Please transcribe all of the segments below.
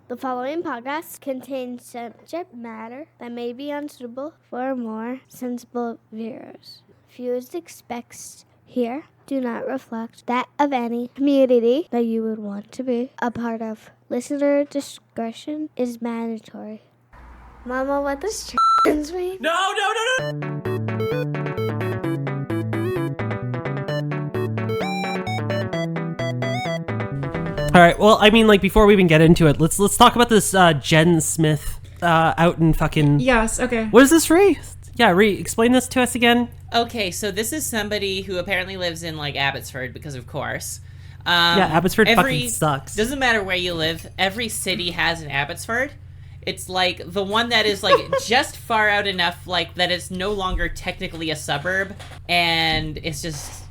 The following podcast contains subject matter that may be unsuitable for more sensible viewers. Views expressed here do not reflect that of any community that you would want to be a part of. Listener discretion is mandatory. Mama, what does trans mean? No. All right. Well, I mean, like, before we even get into it, let's talk about this Jen Smith out in fucking. Yes. Okay. What is this, Ree? Yeah, Ree, explain this to us again. Okay, so this is somebody who apparently lives in, like, Abbotsford, because of course. Yeah, Abbotsford fucking sucks. Doesn't matter where you live. Every city has an Abbotsford. It's, like, the one that is, like, just far out enough, like, that it's no longer technically a suburb, and it's just...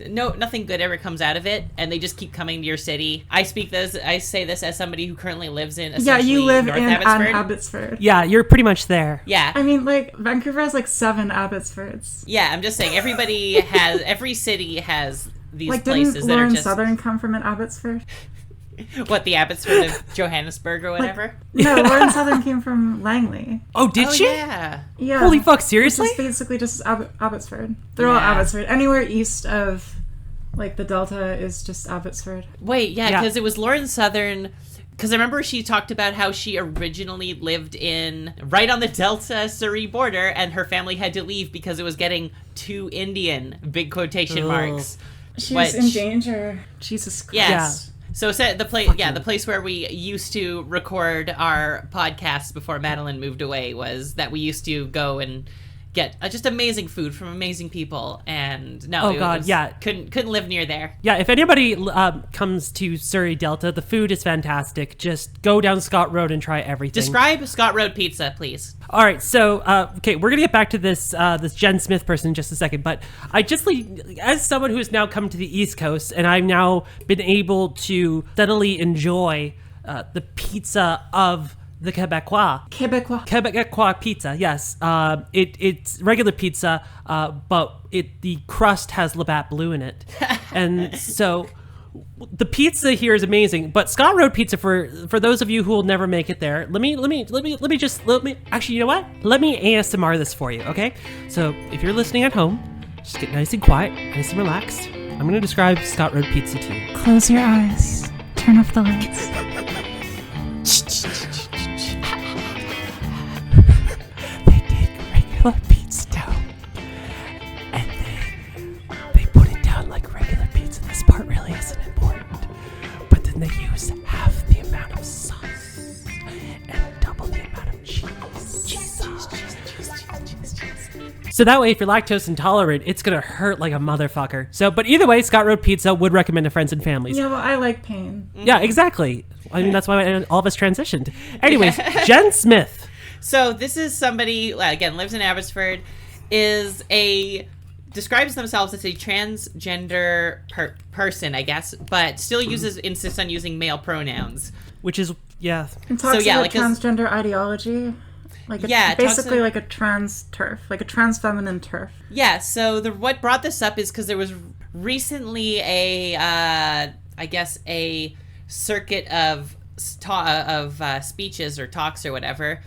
nothing good ever comes out of it, and they just keep coming to your city. I say this as somebody who currently lives in essentially you live North in Abbotsford. Abbotsford. Yeah, you're pretty much there. Yeah. I mean, like, Vancouver has, like, 7 Abbotsfords. Yeah, I'm just saying, every city has these like, places didn't that Lauren are just... Southern come from an Abbotsford? What, the Abbotsford of Johannesburg or whatever? No, Lauren Southern came from Langley. Oh, did she? Yeah. Yeah. Holy fuck, seriously? It's basically just Abbotsford. They're all Abbotsford. Anywhere east of, like, the Delta is just Abbotsford. Wait, yeah, because it was Lauren Southern... Because I remember she talked about how she originally lived right on the Delta-Surrey border, and her family had to leave because it was getting too Indian, big quotation marks. She's in danger. Jesus Christ. Yes. Yeah. So the place where we used to record our podcast before Madeline moved away was that we used to go and get just amazing food from amazing people, and couldn't live near there. Yeah, if anybody comes to Surrey Delta, the food is fantastic. Just go down Scott Road and try everything. Describe Scott Road pizza, please. All right, so okay, we're gonna get back to this Jen Smith person in just a second, but I just as someone who has now come to the East Coast, and I've now been able to steadily enjoy the pizza of the Quebecois pizza, yes. It's regular pizza, but the crust has Labatt Blue in it, and so the pizza here is amazing. But Scott Road pizza, for those of you who will never make it there, let me actually, you know what? Let me ASMR this for you, okay? So if you're listening at home, just get nice and quiet, nice and relaxed. I'm gonna describe Scott Road pizza to you. Close your eyes. Turn off the lights. Pizza dough, and then they put it down like regular pizza. This part really isn't important, but then they use half the amount of sauce and double the amount of cheese. So that way, if you're lactose intolerant, it's gonna hurt like a motherfucker. So, but either way, Scott Road Pizza would recommend to friends and families. Yeah, well, I like pain. Yeah, exactly. I mean, that's why all of us transitioned. Anyways, Jen Smith. So this is somebody, again, lives in Abbotsford, describes themselves as a transgender person, I guess, but still insists on using male pronouns. Which is, yeah. And talks about like transgender ideology. Like basically like a trans turf, like a trans feminine turf. Yeah, so what brought this up is because there was recently a circuit of speeches or talks or whatever,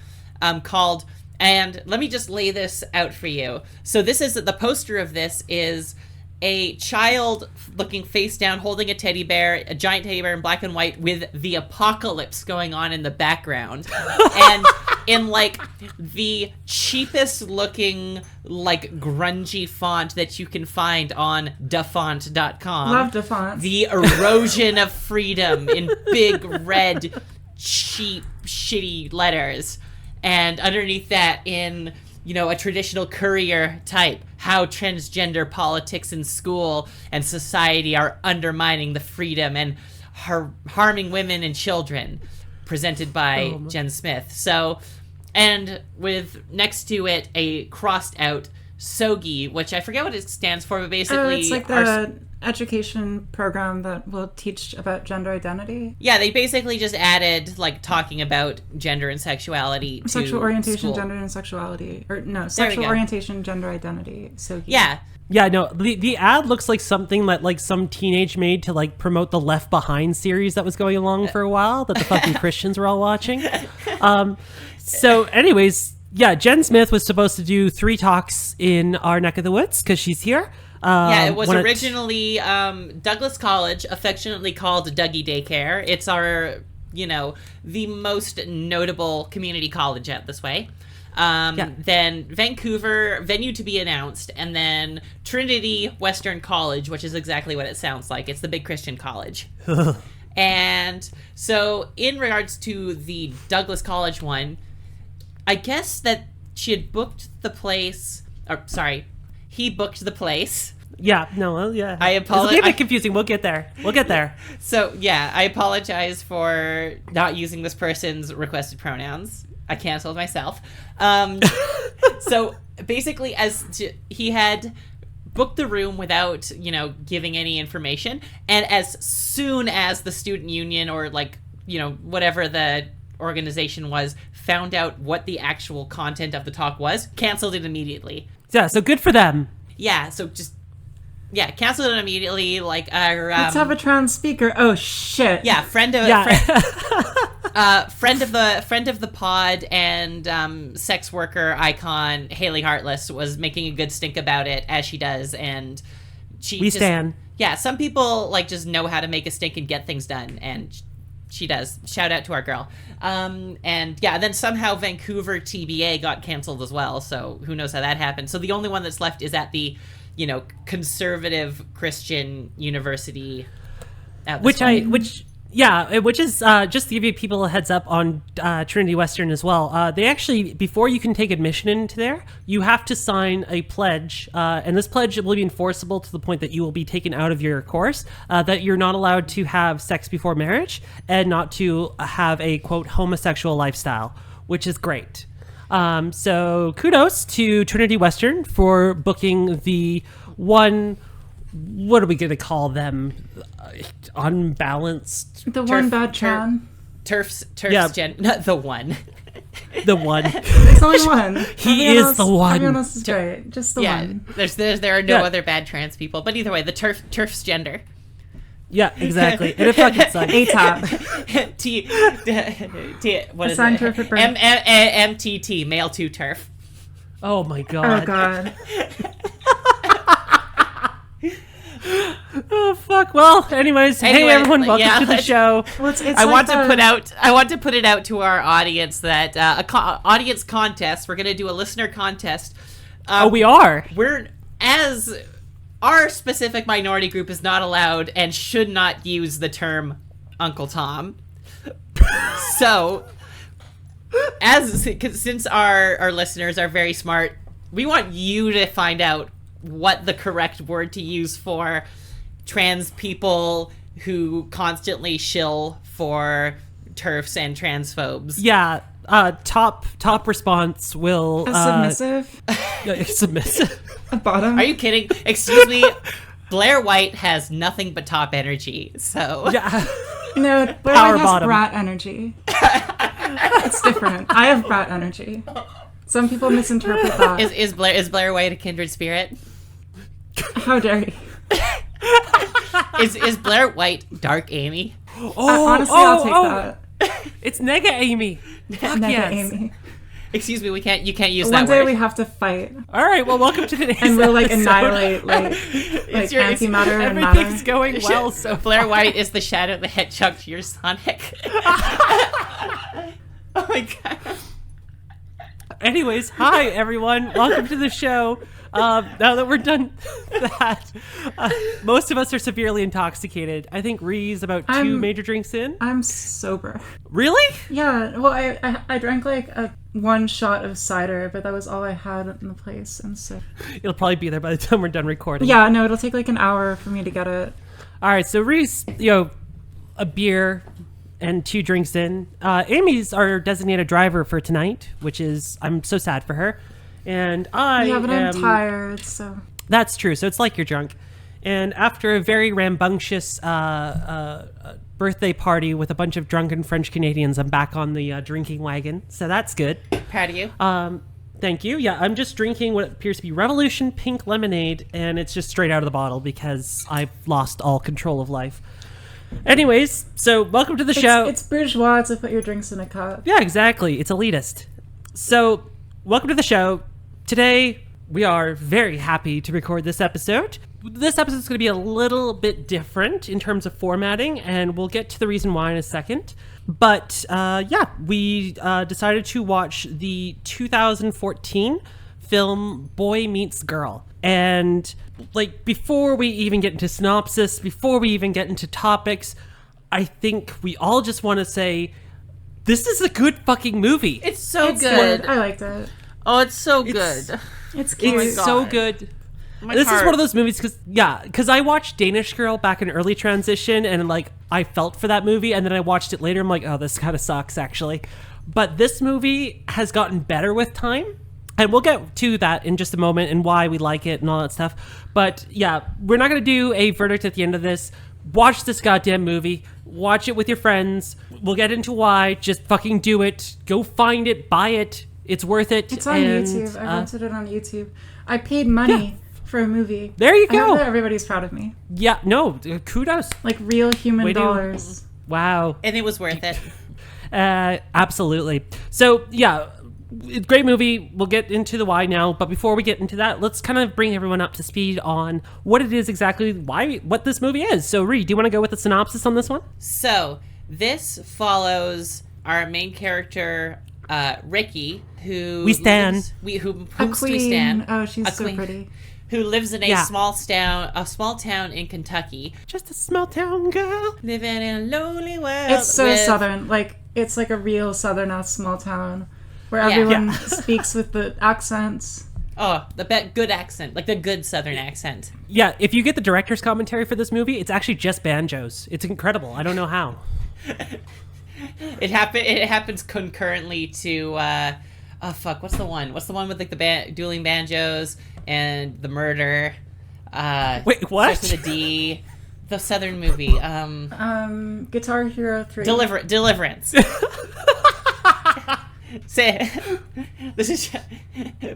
called, and let me just lay this out for you. So the poster of this is a child looking face down, holding a giant teddy bear in black and white with the apocalypse going on in the background. And in like the cheapest looking, like grungy font that you can find on dafont.com. Love Dafont. The erosion of freedom in big red, cheap, shitty letters. And underneath that, in, a traditional Courier type, how transgender politics in school and society are undermining the freedom and harming women and children, presented by Jen Smith. So, and with next to it a crossed out SOGI, which I forget what it stands for, but basically... it's like the education program that will teach about gender identity. Yeah, they basically just added, like, talking about gender and sexuality to Sexual orientation, school. gender and sexuality. Or, no, sexual orientation, gender identity. SOGI. Yeah. Yeah, no, the ad looks like something that like some teenage made to like promote the Left Behind series that was going along for a while that the fucking Christians were all watching. So anyways, yeah, Jen Smith was supposed to do 3 talks in our neck of the woods because she's here. Yeah, it was originally Douglas College, affectionately called Dougie Daycare. It's our, the most notable community college out this way. Then Vancouver, venue to be announced, and then Trinity Western College, which is exactly what it sounds like. It's the big Christian college. And so in regards to the Douglas College one, I guess that she had booked the place, he booked the place. Yeah, no, well, yeah. I apologize. It's a bit confusing. We'll get there. So, yeah, I apologize for not using this person's requested pronouns. I canceled myself. So basically, he had booked the room without, giving any information. And as soon as the student union or whatever the organization was found out what the actual content of the talk was, canceled it immediately. Yeah, so good for them. Yeah, so canceled it immediately. Let's have a trans speaker. Oh shit. Yeah, friend of the pod and sex worker icon Haley Heartless was making a good stink about it, as she does, and we stand. Yeah, some people just know how to make a stink and get things done, and she does. Shout out to our girl. And yeah, then somehow Vancouver TBA got canceled as well, so who knows how that happened. So the only one that's left is at the conservative Christian university. Which is just to give you people a heads up on Trinity Western as well. They actually, before you can take admission into there, you have to sign a pledge, and this pledge will be enforceable to the point that you will be taken out of your course, that you're not allowed to have sex before marriage and not to have a, quote, homosexual lifestyle, which is great. So kudos to Trinity Western for booking the one, what are we going to call them? Unbalanced. The one bad tran. Turf's not the one. The one. There's only one. He is the one. Everyone else is great. Just the one. There are no other bad trans people. But either way, the turf's gender. Yeah, exactly. And it fucking sucks. A-top. What is Assigned it? turf at birth. MTT, male to turf. Oh my god. Oh god. Oh fuck. Well, anyways, hey everyone, welcome to the show. Well, it's I want to put it out to our audience that audience contest. We're gonna do a listener contest. We are. Our specific minority group is not allowed and should not use the term Uncle Tom. So, since our listeners are very smart, we want you to find out what the correct word to use for trans people who constantly shill for TERFs and transphobes. Yeah. Top response will submissive. Submissive. A bottom. Are you kidding? Excuse me. Blair White has nothing but top energy. So yeah. No, Blair Power White has bottom. brat energy. It's different. I have brat energy. Some people misinterpret that. Is Blair White a kindred spirit? How dare you? Is Blair White Dark Amy? Honestly, I'll take that. It's Nega Amy. Fuck Nega yes. Amy. Excuse me, you can't use One that day word. we have to fight. All right, well, welcome to today's And we'll episode. annihilate antimatter and matter. Everything's going well so Blair White is the Shadow the Hedgehog to your Sonic. Oh my god. Anyways, hi everyone. Welcome to the show. Now that we're done that, most of us are severely intoxicated. I think Ree's about 2 major drinks in. I'm sober. Really? Yeah, well, I drank one shot of cider, but that was all I had in the place, and so... It'll probably be there by the time we're done recording. Yeah, no, it'll take an hour for me to get it. All right, so Ree's, a beer and 2 drinks in. Amy's our designated driver for tonight, which is, I'm so sad for her. And I You haven't am... been tired, so... That's true. So it's like you're drunk. And after a very rambunctious birthday party with a bunch of drunken French Canadians, I'm back on the drinking wagon. So that's good. Proud of you. Thank you. Yeah, I'm just drinking what appears to be Revolution Pink Lemonade, and it's just straight out of the bottle because I've lost all control of life. Anyways, so welcome to the show. It's bourgeois to put your drinks in a cup. Yeah, exactly. It's elitist. So, welcome to the show. Today, we are very happy to record this episode. This episode is going to be a little bit different in terms of formatting, and we'll get to the reason why in a second. But, we decided to watch the 2014 film Boy Meets Girl. And, before we even get into synopsis, before we even get into topics, I think we all just want to say, this is a good fucking movie. It's so good. I liked it. Oh, it's so good. It's cute. It's so good. This is one of those movies because I watched Danish Girl back in early transition and I felt for that movie, and then I watched it later. I'm like, oh, this kind of sucks actually. But this movie has gotten better with time, and we'll get to that in just a moment and why we like it and all that stuff. But yeah, we're not going to do a verdict at the end of this. Watch this goddamn movie. Watch it with your friends. We'll get into why. Just fucking do it. Go find it. Buy it. It's worth it. It's on YouTube. I rented it on YouTube. I paid money for a movie. There you I go. hope that everybody's proud of me. Yeah, no, kudos. Like real human dollars. Wow. And it was worth it. Absolutely. So, yeah, great movie. We'll get into the why now. But before we get into that, let's kind of bring everyone up to speed on what it is exactly, what this movie is. So, Ree, do you want to go with the synopsis on this one? So, this follows our main character, Ricky, who... We stan. We Queen. stan. Oh, she's A so queen. pretty. Who lives in a small town in Kentucky. Just a small town girl. Living in a lonely world. It's so southern. It's like a real southern-ass small town where everyone speaks with the accents. Oh, good accent. Like the good southern accent. Yeah, if you get the director's commentary for this movie, it's actually just banjos. It's incredible. I don't know how. It happens concurrently to... what's the one? What's the one with the dueling banjos and the murder? Wait, what? Starts with a D. The southern movie. Guitar Hero 3. Deliverance. Say this is.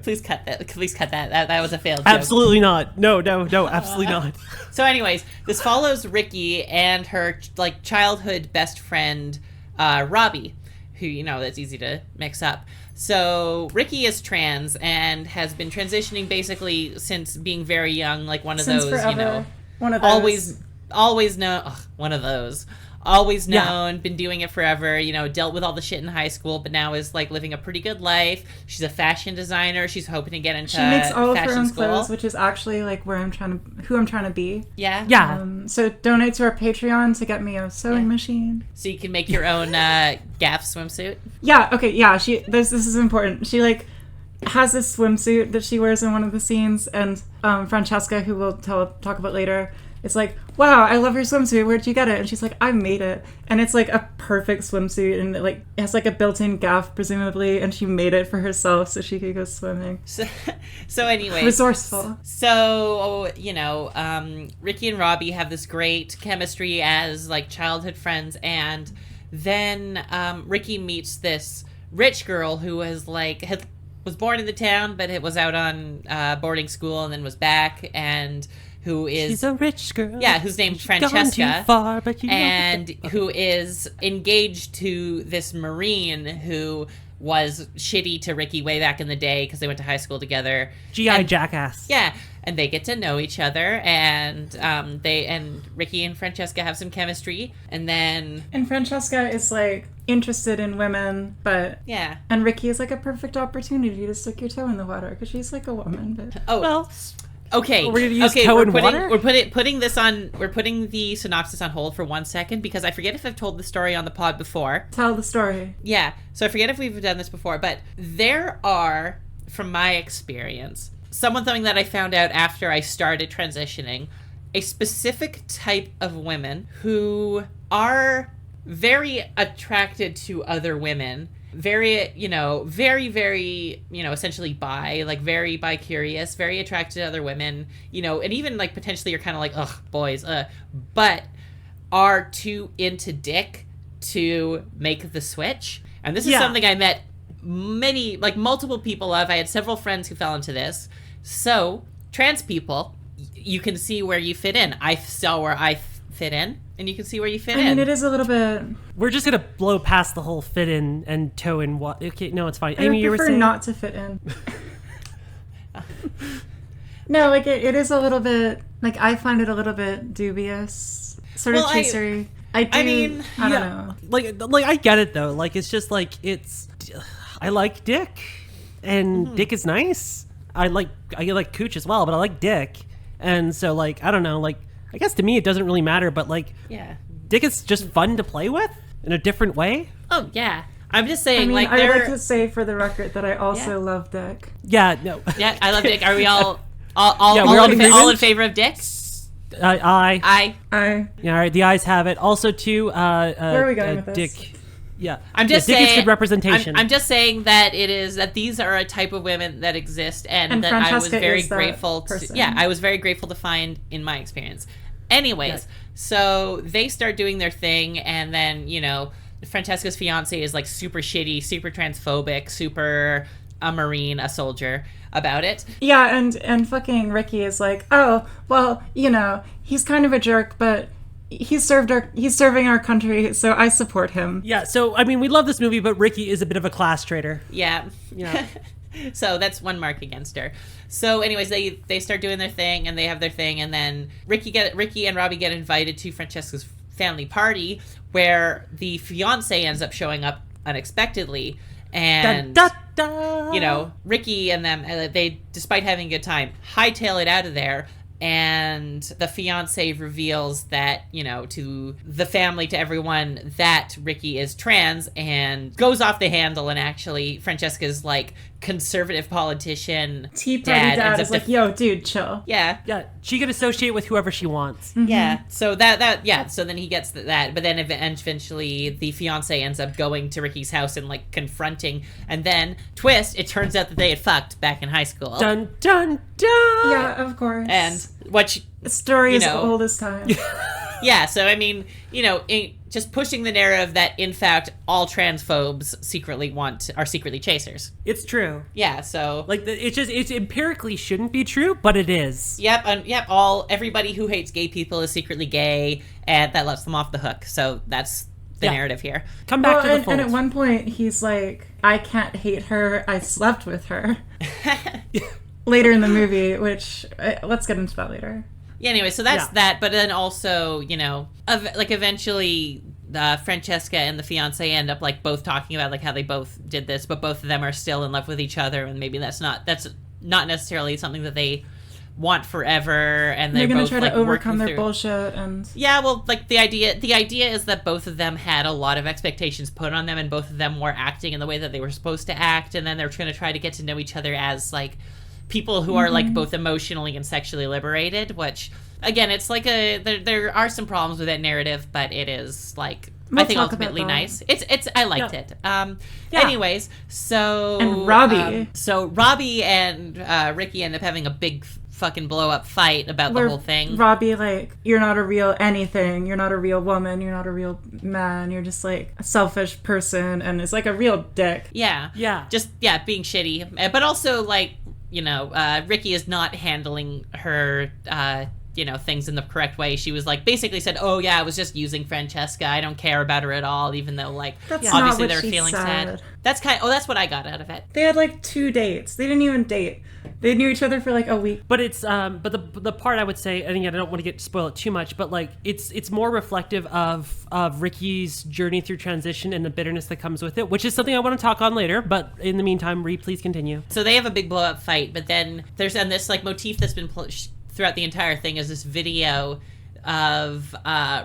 Please cut that. Please cut that. That was a failed joke. Absolutely not. No, absolutely not. So, anyways, this follows Ricky and her childhood best friend, Robbie, who that's easy to mix up. So Ricky is trans and has been transitioning basically since being very young, like one of Since those, forever. One of those. always known, one of those. Always known, been doing it forever, dealt with all the shit in high school, but now is living a pretty good life. She's a fashion designer. She's hoping to get into She makes all of her fashion own school. clothes, which is actually who I'm trying to be. Yeah. Yeah. So donate to our Patreon to get me a sewing machine. So you can make your own gaff swimsuit. Yeah. Okay. Yeah. This is important. She has this swimsuit that she wears in one of the scenes, and Francesca, who we'll talk about later, is like, wow, I love your swimsuit. Where'd you get it? And she's like, I made it. And it's a perfect swimsuit, and it has a built-in gaff, presumably, and she made it for herself so she could go swimming. So anyway. Resourceful. So, Ricky and Robbie have this great chemistry as childhood friends, and then Ricky meets this rich girl who was was born in the town, but it was out on boarding school and then was back, and who is... She's a rich girl. Yeah, who's named Francesca. Gone too far, but and who is engaged to this Marine who was shitty to Ricky way back in the day because they went to high school together. G.I. Jackass. Yeah, and they get to know each other, and Ricky and Francesca have some chemistry, and then... And Francesca is interested in women, but... Yeah. And Ricky is a perfect opportunity to stick your toe in the water because she's a woman, but... Oh, well... Okay. We're gonna use toe and water? We're putting the synopsis on hold for 1 second because I forget if I've told the story on the pod before. Tell the story. Yeah. So I forget if we've done this before, but there are, from my experience, something that I found out after I started transitioning, a specific type of women who are very attracted to other women very, very, essentially bi, like very bi-curious, very attracted to other women, and even like potentially you're kind of like, ugh, boys, but are too into dick to make the switch. And this is something I met multiple people of. I had several friends who fell into this. So trans people, you can see where you fit in. I saw where I fit in, and you can see where you fit in. I mean, it is a little bit... We're just going to blow past the whole fit in and toe in what... Okay, no, it's fine. I Amy, you were prefer saying... not to fit in. No, like, it is a little bit... Like, I find it a little bit dubious. Sort of chasery. I don't know. Like, I get it, though. Like, it's just, like, it's... I like dick, and dick is nice. I like cooch as well, but I like dick. And so, like, I don't know, like, I guess to me it doesn't really matter, but, like, dick is just fun to play with in a different way. Oh, yeah. I'm just saying, I mean, like, I would like to say for the record that I also love dick. Yeah, no. Yeah, I love dick. Are we all in favor of dick? I. Yeah, all right, the ayes have it. Also, too, where are we going with dick. this? Yeah, I'm just dick saying. is good representation. I'm just saying that these are a type of women that exist, and that I was very grateful to. Yeah, I was very grateful to find in my experience. Anyways, so they start doing their thing, and then Francesca's fiance is like super shitty, super transphobic, super a Marine, a soldier about it. Yeah, and fucking Ricky is like, oh, well, he's kind of a jerk, but he's serving our country, so I support him. Yeah, so I mean, we love this movie, but Ricky is a bit of a class traitor. Yeah. So that's one mark against her. So anyways, they start doing their thing, and they have their thing, and then Ricky and Robbie get invited to Francesca's family party, where the fiance ends up showing up unexpectedly, and da, da, da. Ricky and them, they, despite having a good time, hightail it out of there. And the fiance reveals that, to the family, to everyone, that Ricky is trans, and goes off the handle. And actually, Francesca's like conservative politician Tea Party dad is like, yo, dude, chill. Yeah. She can associate with whoever she wants. Mm-hmm. Yeah. So so then he gets that, but then eventually the fiance ends up going to Ricky's house and like confronting, and then twist, it turns out that they had fucked back in high school. Dun dun dun. Yeah, of course. And the story is old as time. Yeah, so I mean, just pushing the narrative that in fact all transphobes are secretly chasers. It's true. Yeah, so like it's empirically shouldn't be true, but it is. Yep, everybody who hates gay people is secretly gay, and that lets them off the hook. So that's the narrative here. Come back to the fold. And at one point he's like, I can't hate her, I slept with her. Later in the movie, which let's get into that later. Yeah, anyway, so that's that. But then also, eventually Francesca and the fiance end up like both talking about like how they both did this, but both of them are still in love with each other, and maybe that's not necessarily something that they want forever, and they're gonna both, try to overcome their bullshit. And the idea is that both of them had a lot of expectations put on them, and both of them were acting in the way that they were supposed to act, and then they're going to try to get to know each other as like people who are like both emotionally and sexually liberated, which again, it's like there are some problems with that narrative, but it is like I think ultimately nice. I liked it. Anyways, so and Robbie. So Robbie and Ricky end up having a big fucking blow up fight about the whole thing. Robbie, like, you're not a real anything. You're not a real woman. You're not a real man. You're just like a selfish person, and it's like a real dick. Yeah. Just being shitty, but also like Ricky is not handling her things in the correct way. She was like basically said, oh yeah, I was just using Francesca, I don't care about her at all, even though like that's obviously not what they're feeling sad. That's that's what I got out of it. They had like 2 dates. They didn't even date. They knew each other for like a week. But it's but the part I would say, and again, I don't want to spoil it too much, but like it's more reflective of Ricky's journey through transition and the bitterness that comes with it, which is something I want to talk on later. But in the meantime, Ree, please continue. So they have a big blow up fight, but then there's this like motif that's been throughout the entire thing is this video of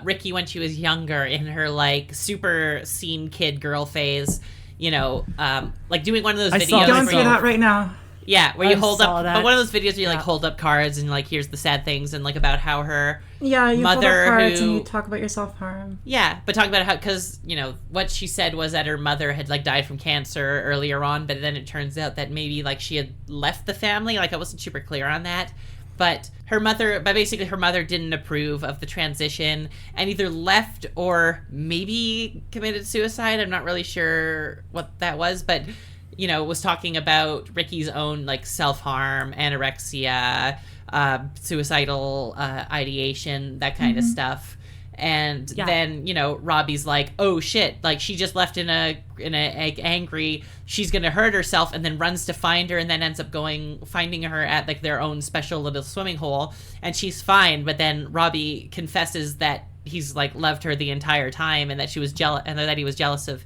Ricky when she was younger in her like super scene kid girl phase, like doing one of those videos. Going through that right now. Yeah, where you hold saw up that. one of those videos where you like Yeah. hold up cards and like here's the sad things and like about how her Yeah, you mother pull up cards who and you talk about your self-harm. yeah, but talk about how because you know what she said was that her mother had like died from cancer earlier on, but then it turns out that maybe like she had left the family. Like I wasn't super clear on that, but basically her mother didn't approve of the transition and either left or maybe committed suicide. I'm not really sure what that was, but you know, was talking about Ricky's own like self-harm, anorexia, suicidal ideation, that kind of stuff. And then, you know, Robbie's like, oh shit, like she just left in a angry, she's gonna hurt herself, and then runs to find her and then ends up finding her at like their own special little swimming hole, and she's fine, but then Robbie confesses that he's like loved her the entire time and that she was jealous and that he was jealous of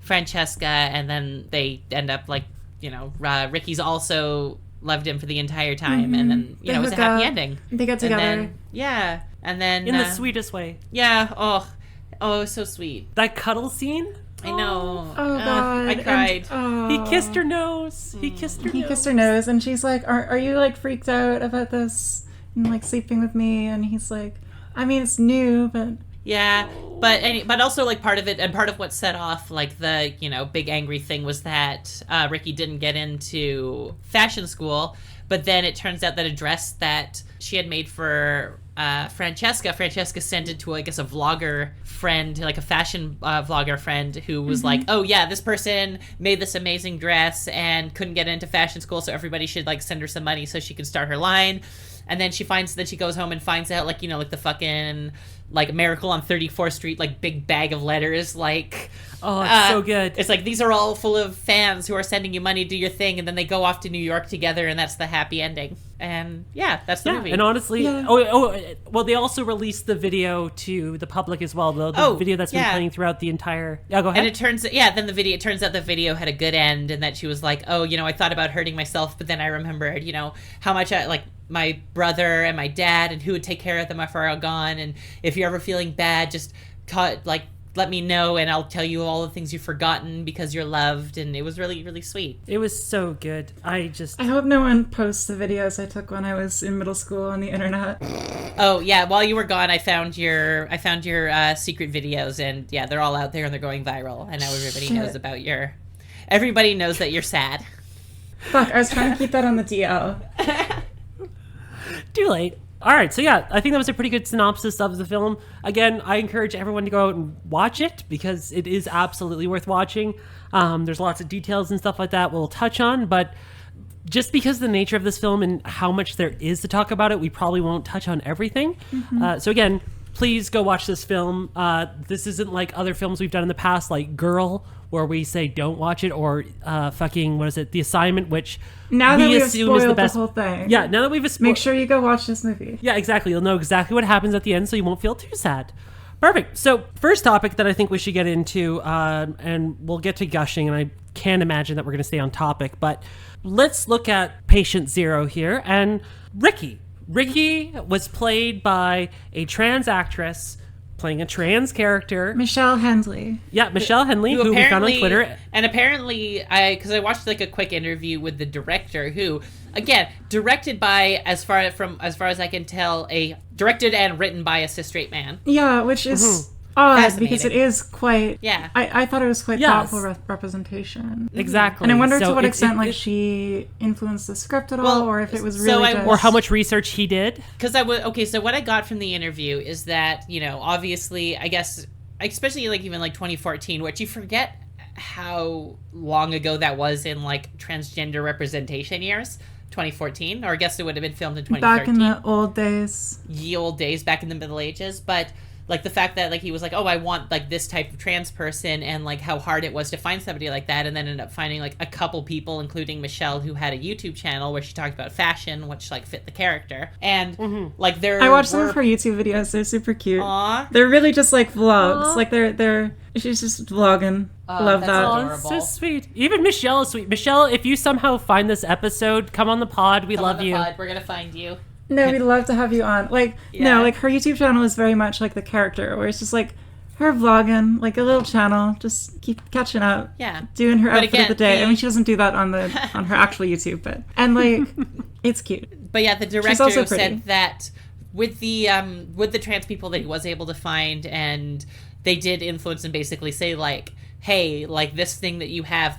Francesca, and then they end up like, you know, Ricky's also loved him for the entire time, and then you know it was a happy ending. They got together. And then, and then In the sweetest way. yeah, it was so sweet. That cuddle scene. I know. Oh God! I cried. And, He kissed her nose. He kissed her. He kissed her nose, and she's like, "Are you like freaked out about this and like sleeping with me?" And he's like, "I mean, it's new, but." Yeah, but also like part of it and part of what set off like the, you know, big angry thing was that Ricky didn't get into fashion school, but then it turns out that a dress that she had made for Francesca sent it to, I guess, a vlogger friend, like a fashion vlogger friend who was like, oh yeah, this person made this amazing dress and couldn't get into fashion school, so everybody should like send her some money so she can start her line. And then she goes home and finds out, like, you know, like the fucking, like, Miracle on 34th Street, like, big bag of letters, like... Oh, it's so good. It's like, these are all full of fans who are sending you money to do your thing, and then they go off to New York together, and that's the happy ending. And, yeah, that's the movie. And honestly, well, they also released the video to the public as well, the video that's been playing throughout the entire... Yeah, go ahead. And it turns out the video had a good end, and that she was like, oh, you know, I thought about hurting myself, but then I remembered, you know, how much my brother and my dad and who would take care of them if I were gone, and if you're ever feeling bad, just let me know and I'll tell you all the things you've forgotten because you're loved. And it was really, really sweet. It was so good. I hope no one posts the videos I took when I was in middle school on the internet. Oh yeah, while you were gone, I found your secret videos, and yeah, they're all out there and they're going viral, and now everybody knows that you're sad. Fuck, I was trying to keep that on the DL. Too late. All right, so yeah, I think that was a pretty good synopsis of the film. Again, I encourage everyone to go out and watch it because it is absolutely worth watching. There's lots of details and stuff like that we'll touch on, but just because of the nature of this film and how much there is to talk about it, we probably won't touch on everything. So again, please go watch this film. This isn't like other films we've done in the past, like Girl, where we say don't watch it, or The Assignment, which now that we've assume is the spoiled best. the whole thing. Yeah, now that we've make sure you go watch this movie. Yeah, exactly. You'll know exactly what happens at the end, so you won't feel too sad. Perfect. So first topic that I think we should get into, and we'll get to gushing, and I can't imagine that we're going to stay on topic, but let's look at Patient Zero here, and Ricky. Ricky was played by a trans actress playing a trans character. Michelle Henley. Yeah, Michelle Henley, who we found on Twitter. And apparently, because I watched like a quick interview with the director, who, again, directed by, as far as I can tell, directed and written by a cis straight man. Yeah, which is odd because it is quite. Yeah, I thought it was quite thoughtful representation. Exactly. And I wonder to what extent she influenced the script at all, or if it was really or how much research he did. Because so what I got from the interview is that, you know, obviously, I guess, especially like even like 2014, which you forget how long ago that was in like transgender representation years. 2014, or I guess it would have been filmed in 2013. Back in the old days. Ye old days, back in the Middle Ages, but. Like the fact that like he was like, oh, I want like this type of trans person, and like how hard it was to find somebody like that, and then ended up finding like a couple people, including Michelle, who had a YouTube channel where she talked about fashion, which like fit the character, and like I watched some of her YouTube videos. They're super cute. Aww. They're really just like vlogs. Aww. Like they're she's just vlogging. Love that. Oh, it's so sweet. Even Michelle is sweet. Michelle, if you somehow find this episode, come on the pod. We love you. We're gonna find you. No, we'd love to have you on. Like, no, like her YouTube channel is very much like the character, where it's just like her vlogging, like a little channel, just keep catching up. Yeah. Doing her But outfit again, of the day. the- I mean, she doesn't do that on her actual YouTube, and like, it's cute. But yeah, the She's also director pretty. said that with the trans people that he was able to find, and they did influence and basically say like, hey, like this thing that you have,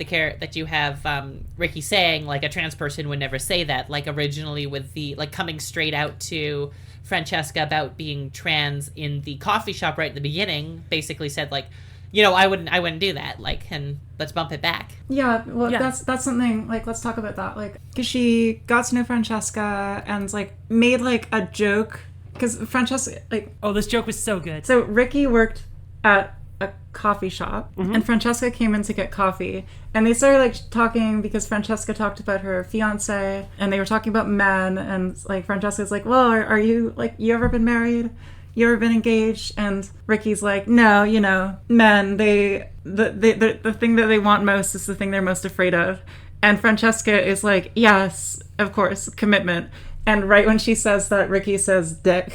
Ricky saying, like a trans person would never say that. Like originally with the like coming straight out to Francesca about being trans in the coffee shop right at the beginning, basically said like, you know, I wouldn't do that. Like, and let's bump it back. Yeah, well, Yeah. that's something, like, let's talk about that. Like, because she got to know Francesca and, like, made, like, a joke. Because Francesca, like, Oh, this joke was so good. so Ricky worked at a coffee shop, and Francesca came in to get coffee. And they started, like, talking because Francesca talked about her fiance, and they were talking about men. And, like, Francesca's like, well, are you, like, you ever been married? You ever been engaged? And Ricky's like, no, you know, men, the thing that they want most is the thing they're most afraid of. And Francesca is like, yes, of course, commitment. And right when she says that, Ricky says dick.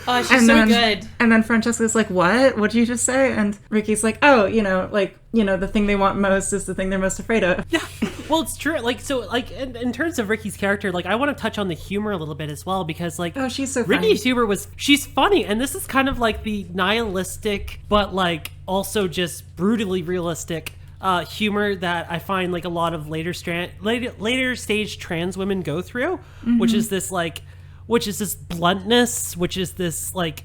Oh, she's so good. And then Francesca's like, what? What'd you just say? And Ricky's like, oh, you know, like, you know, the thing they want most is the thing they're most afraid of. Yeah, well, it's true. Like, so, like, in terms of Ricky's character, like, I want to touch on the humor a little bit as well, because, like, Oh, she's so funny. Ricky's humor she's funny, and this is kind of like the nihilistic, but, like, also just brutally realistic humor that I find, like, a lot of later stage trans women go through, which is this, like, bluntness, which is this, like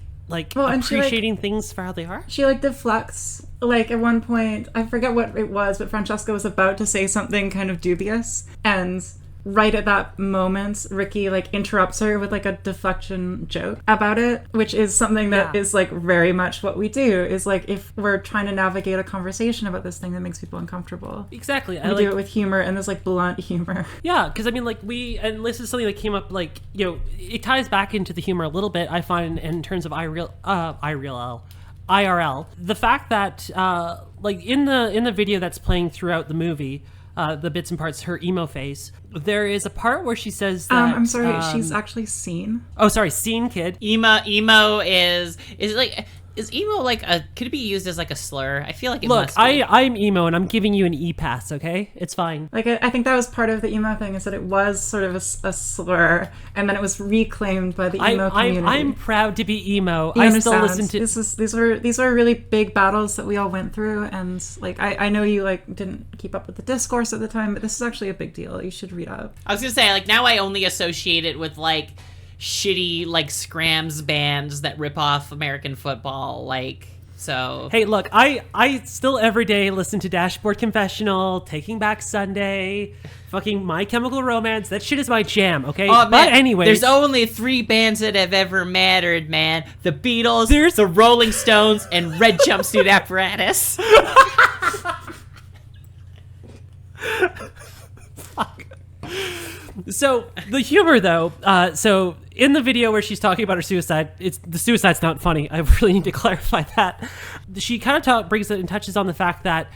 Well, and she, like, appreciating things for how they are. She, like, deflects. Like, at one point, I forget what it was, but Francesca was about to say something kind of dubious. And right at that moment, Ricky, like, interrupts her with, like, a deflection joke about it, which is something that is, like, very much what we do, is, like, if we're trying to navigate a conversation about this thing that makes people uncomfortable. Exactly. We do it with humor, and this, like, blunt humor. Yeah, because I mean, like, and this is something that came up, like, you know, it ties back into the humor a little bit, I find, in terms of IRL. The fact that, like, in the video that's playing throughout the movie, the bits and parts, her emo face, there is a part where she says that... I'm sorry, she's actually seen. Oh, sorry, scene kid. Emo is like... Is emo like could it be used as like a slur? I feel like it Look, must be. I'm emo and I'm giving you an E-pass, okay? It's fine. Like, I think that was part of the emo thing, is that it was sort of a slur, and then it was reclaimed by the emo community. I'm proud to be emo. You I understand. still listen to... These were really big battles that we all went through, and, like, I know you, like, didn't keep up with the discourse at the time, but this is actually a big deal. You should read up. I was gonna say, like, now I only associate it with like shitty like scrams bands that rip off American football, like, so. Hey, look, I still every day listen to Dashboard Confessional, Taking Back Sunday, fucking My Chemical Romance. That shit is my jam, okay? Oh, man, but anyway, there's only 3 bands that have ever mattered, man. The Beatles, the Rolling Stones, and Red Jumpsuit Apparatus. So the humor, though, so in the video where she's talking about her suicide, the suicide's not funny. I really need to clarify that. She kind of brings it and touches on the fact that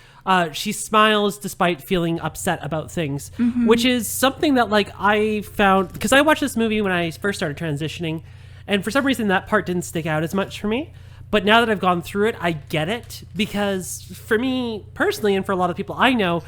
she smiles despite feeling upset about things, which is something that, like, I found, because I watched this movie when I first started transitioning, and for some reason that part didn't stick out as much for me. But now that I've gone through it, I get it, because for me personally, and for a lot of people I know,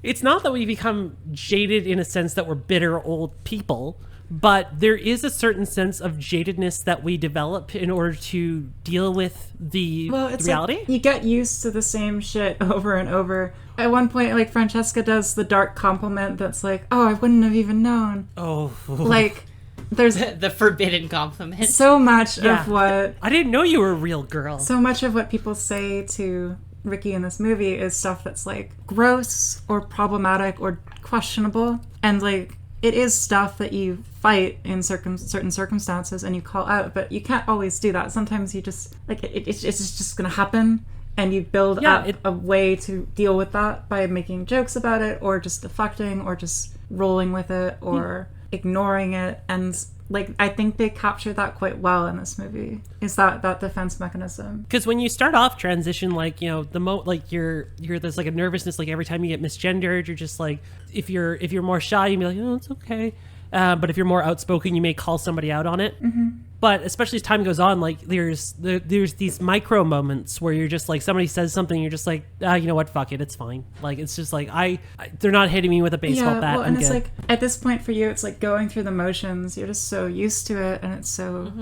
it's not that we become jaded in a sense that we're bitter old people, but there is a certain sense of jadedness that we develop in order to deal with the reality. Like, you get used to the same shit over and over. At one point, like, Francesca does the dark compliment that's like, oh, I wouldn't have even known. Oh. Like, there's The forbidden compliment. so much of what... I didn't know you were a real girl. So much of what people say to Ricky in this movie is stuff that's, like, gross or problematic or questionable, and, like, it is stuff that you fight in certain circumstances and you call out, but you can't always do that. Sometimes you just, like, it's just gonna happen, and you build up a way to deal with that by making jokes about it, or just deflecting, or just rolling with it, or ignoring it. And, like, I think they capture that quite well in this movie, is that defense mechanism. Because when you start off transition, like, you know, like you're there's like a nervousness, like every time you get misgendered, you're just like, if you're more shy, you be like, oh, it's okay. But if you're more outspoken, you may call somebody out on it. Mm-hmm. But especially as time goes on, like there's these micro moments where you're just like, somebody says something, you're just like, you know what, fuck it, it's fine. Like, it's just like, they're not hitting me with a baseball bat. Well, and it's like, at this point for you, it's like going through the motions. You're just so used to it, and it's so,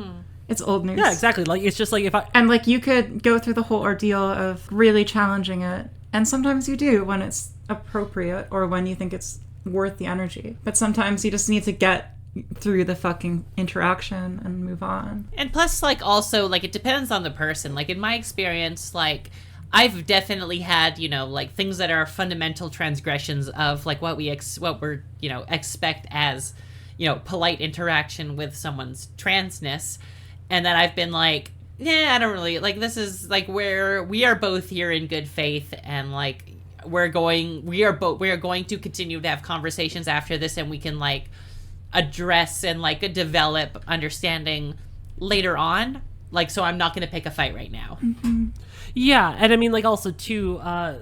it's old news. Yeah, exactly. Like, it's just like and like you could go through the whole ordeal of really challenging it, and sometimes you do when it's appropriate or when you think it's worth the energy. But sometimes you just need to get through the fucking interaction and move on. And plus, like, also, like, it depends on the person. Like, in my experience, like, I've definitely had, you know, like, things that are fundamental transgressions of, like, what we're, you know, expect as, you know, polite interaction with someone's transness. And then I've been like, yeah, I don't really, like, this is, like, where we are both here in good faith, and, like, we are going to continue to have conversations after this, and we can, like, address and like develop understanding later on. Like, so I'm not going to pick a fight right now. Mm-hmm. Yeah, and I mean, like, also too,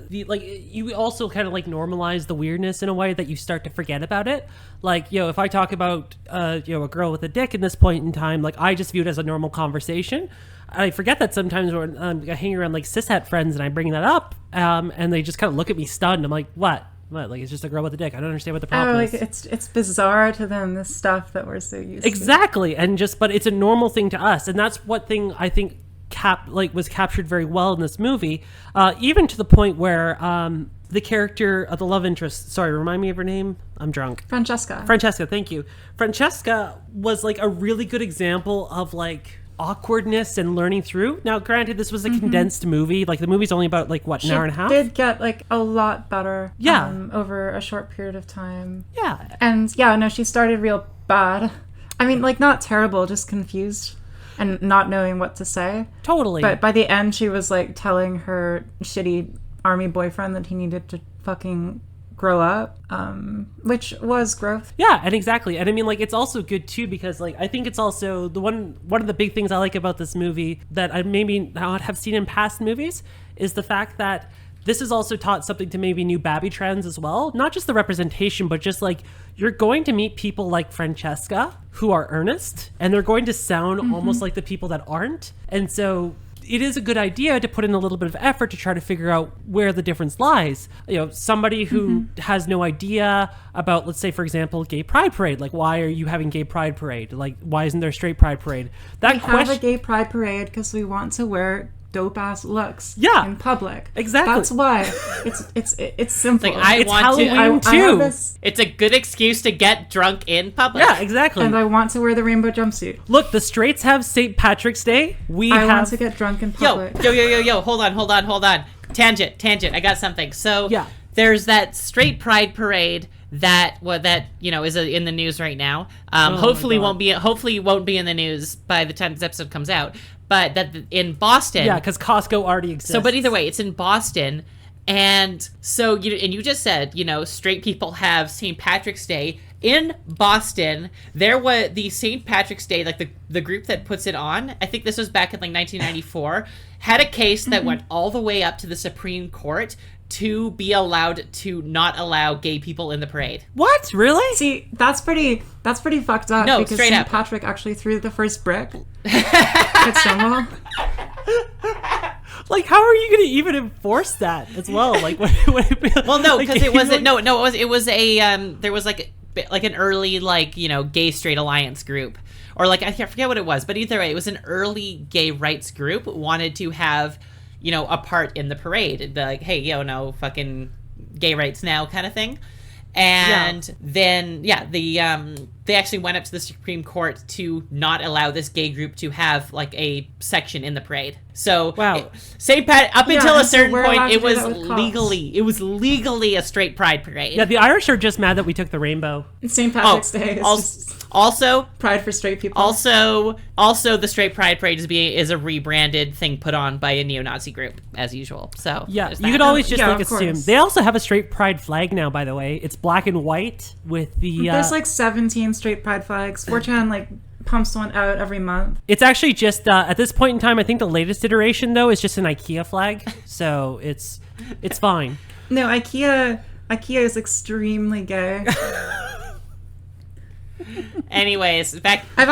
you also kind of like normalize the weirdness in a way that you start to forget about it. Like, you know, if I talk about a girl with a dick in this point in time, like, I just view it as a normal conversation. I forget that sometimes when I hang around like cishet friends and I bring that up, and they just kind of look at me stunned. I'm like, what? Like, it's just a girl with a dick. I don't understand what the problem is. It's bizarre to them, this stuff that we're so used to. Exactly. But it's a normal thing to us. And that's what thing I think was captured very well in this movie. Even to the point where the character of the love interest, sorry, remind me of her name? I'm drunk. Francesca, thank you. Francesca was like a really good example of like awkwardness and learning through. Now, granted, this was a condensed movie. Like, the movie's only about like what, an hour and a half? She did get like a lot better. Yeah. Over a short period of time. Yeah. And yeah, no, she started real bad. I mean, like, not terrible, just confused and not knowing what to say. Totally. But by the end, she was like telling her shitty army boyfriend that he needed to fucking grow up, which was growth. Yeah, and exactly. And I mean, like, it's also good too because, like, I think it's also the one of the big things I like about this movie that I maybe not have seen in past movies is the fact that this has also taught something to maybe new Babby trans as well. Not just the representation, but just like, you're going to meet people like Francesca who are earnest, and they're going to sound almost like the people that aren't. And so it is a good idea to put in a little bit of effort to try to figure out where the difference lies. You know, somebody who has no idea about, let's say, for example, gay pride parade. Like, why are you having gay pride parade? Like, why isn't there straight pride parade? We have a gay pride parade because we want to wear dope ass looks in public. Exactly. That's why. It's simple. It's like, it's Halloween too. It's a good excuse to get drunk in public. Yeah, exactly. And I want to wear the rainbow jumpsuit. Look, the straights have St. Patrick's Day. I want to get drunk in public. Yo. Hold on. Tangent. I got something. So there's that straight pride parade that is in the news right now. Hopefully won't be in the news by the time this episode comes out. But that in Boston, because Costco already exists. So, but either way, it's in Boston, and so you just said, straight people have St. Patrick's Day in Boston. There was the St. Patrick's Day, like the group that puts it on. I think this was back in like 1994. Had a case that went all the way up to the Supreme Court to be allowed to not allow gay people in the parade. What? Really? See, that's pretty fucked up. No, because straight St. up. Patrick actually threw the first brick at Stonewall. Like, how are you going to even enforce that as well? Like, well, no, because it wasn't. No, it was a. There was like an early gay straight alliance group, or like I forget what it was, but either way, it was an early gay rights group wanted to have a part in the parade. It'd be like, hey, no fucking gay rights now kind of thing. And then, they actually went up to the Supreme Court to not allow this gay group to have like a section in the parade. So wow, St. Pat up until a certain point, it was legally a straight pride parade. Yeah, the Irish are just mad that we took the rainbow. St. Patrick's Day is also pride for straight people. Also, the straight pride parade is a rebranded thing put on by a neo-Nazi group as usual. So yeah, you could always just assume. They also have a straight pride flag now, by the way. It's black and white with the. There's like 17 straight pride flags. 4chan pumps one out every month. It's actually just at this point in time, I think the latest iteration though is just an IKEA flag, so it's fine. No, IKEA is extremely gay. Anyways, back. I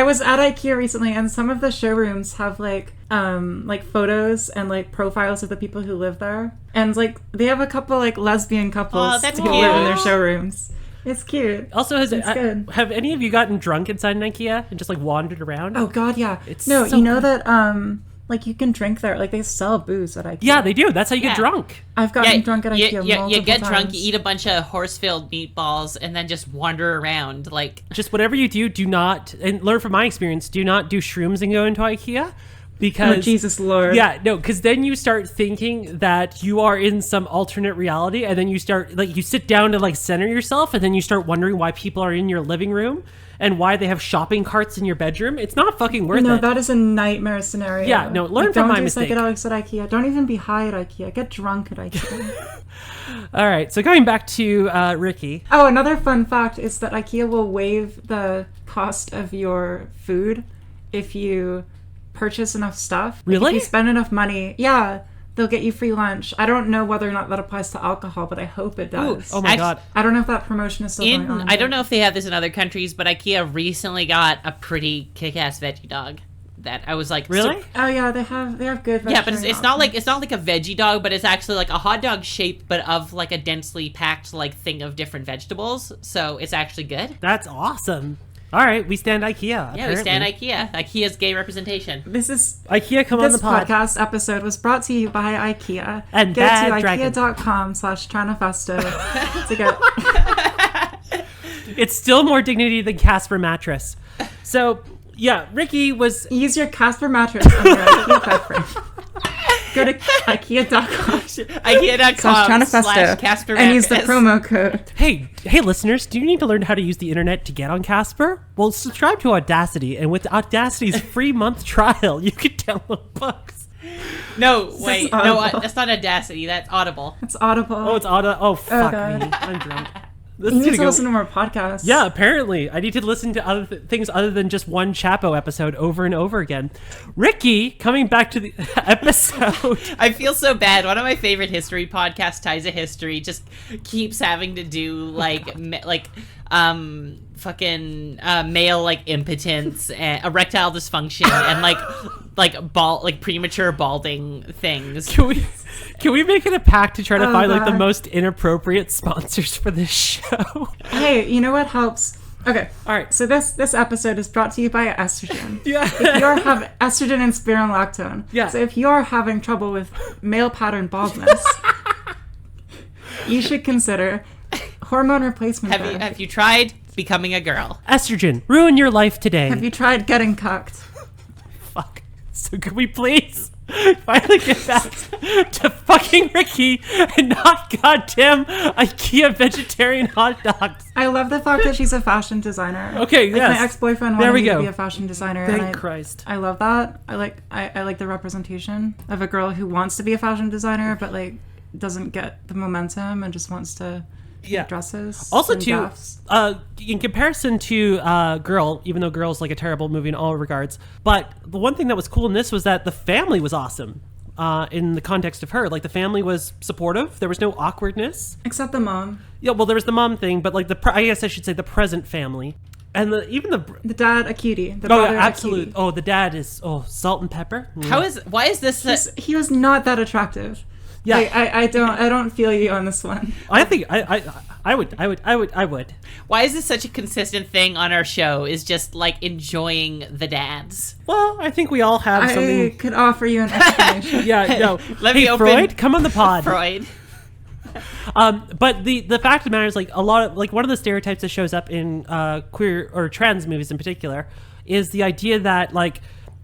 was at IKEA recently, and some of the showrooms have like photos and like profiles of the people who live there, and like they have a couple like lesbian couples that's who cute. live in their showrooms. It's cute. Also, good. have any of you gotten drunk inside an IKEA and just like wandered around? Oh God, yeah. It's No, so you know good. that like you can drink there. Like they sell booze at IKEA. Yeah, they do. That's how you Yeah. get drunk. I've gotten drunk at IKEA multiple you get drunk, times. you eat a bunch of horse-filled meatballs, and then just wander around like. Just whatever you do not, and learn from my experience, do not do shrooms and go into IKEA. Because Oh, Jesus Lord. Yeah, no, because then you start thinking that you are in some alternate reality, and then you start like you sit down to like center yourself, and then you start wondering why people are in your living room and why they have shopping carts in your bedroom. It's not fucking worth No, it. that is a nightmare scenario. Yeah, no, learn from my Don't mistake. do psychedelics at IKEA. Don't even be high at IKEA. Get drunk at IKEA. All right, so going back to Ricky. Oh, another fun fact is that IKEA will waive the cost of your food if you purchase enough stuff. Like, Really? if you spend enough money, yeah, they'll get you free lunch. I don't know whether or not that applies to alcohol, but I hope it does. Oh my god. I don't know if that promotion is still going on. I don't know if they have this in other countries, but IKEA recently got a pretty kick-ass veggie dog that I was like, Really? Oh yeah, they have good. yeah, but it's vegetarian not like options. it's not like a veggie dog, but it's actually like a hot dog shape, but of like a densely packed like thing of different vegetables. So it's actually good. That's awesome. All right, we stand IKEA. Yeah, apparently. we stand IKEA. IKEA's gay representation. This is IKEA, come on This the pod. podcast episode was brought to you by IKEA. And Go Bad to Dragon. ikea.com/Tranifesto to get... It's still more dignity than Casper mattress. So, yeah, Ricky was... Use your Casper mattress on your IKEA bed frame. Go to ikea.com IKEA.com/Casper and use the mattress. promo code. Hey, listeners, do you need to learn how to use the internet to get on Casper? Well, subscribe to Audacity, and with Audacity's free month trial, you can download books. No, wait, no, Audible. That's not Audacity. That's Audible. It's Audible. Oh, it's Auto... Oh, fuck God. me. I'm drunk. This You is need to gonna go- listen to more podcasts. Yeah, apparently. I need to listen to other things other than just one Chapo episode over and over again. Ricky, coming back to the episode... I feel so bad. One of my favorite history podcasts, Ties of History, just keeps having to do like fucking male like impotence, and erectile dysfunction, and like premature balding things. Can we make it a pact to try to Oh, find like the God. most inappropriate sponsors for this show? Hey, you know what helps? Okay. All right. So this episode is brought to you by estrogen. Yeah. If you have estrogen and spironolactone. Yeah. So if you're having trouble with male pattern baldness, you should consider hormone replacement therapy. Have you tried becoming a girl? Estrogen, ruin your life today. Have you tried getting cucked? Fuck. So could we please finally get back to fucking Ricky and not goddamn IKEA vegetarian hot dogs? I love the fact that she's a fashion designer. Okay, like yes. My ex-boyfriend There wanted we me go. to be a fashion designer. Thank and Christ. I love that. I like the representation of a girl who wants to be a fashion designer, but like doesn't get the momentum and just wants to Yeah. make dresses. Also, and too, gafts. in comparison to Girl, even though Girl's like a terrible movie in all regards, but the one thing that was cool in this was that the family was awesome. In the context of her, like the family was supportive. There was no awkwardness. Except the mom. Yeah, well, there was the mom thing, but like I guess I should say the present family, and even the The dad, a cutie. The oh, brother, yeah, a absolute. cutie. Oh, the dad is salt and pepper. Why is this? He was not that attractive. Yeah. I don't feel you on this one. I think I would. Why is this such a consistent thing on our show? Is just like enjoying the dads. Well, I think we all have I something. could offer you an explanation. Yeah, no. Let Hey, me open- Freud, come on the pod. Freud. But the fact of the matter is, like, a lot of, like, one of the stereotypes that shows up in queer or trans movies in particular is the idea that, like,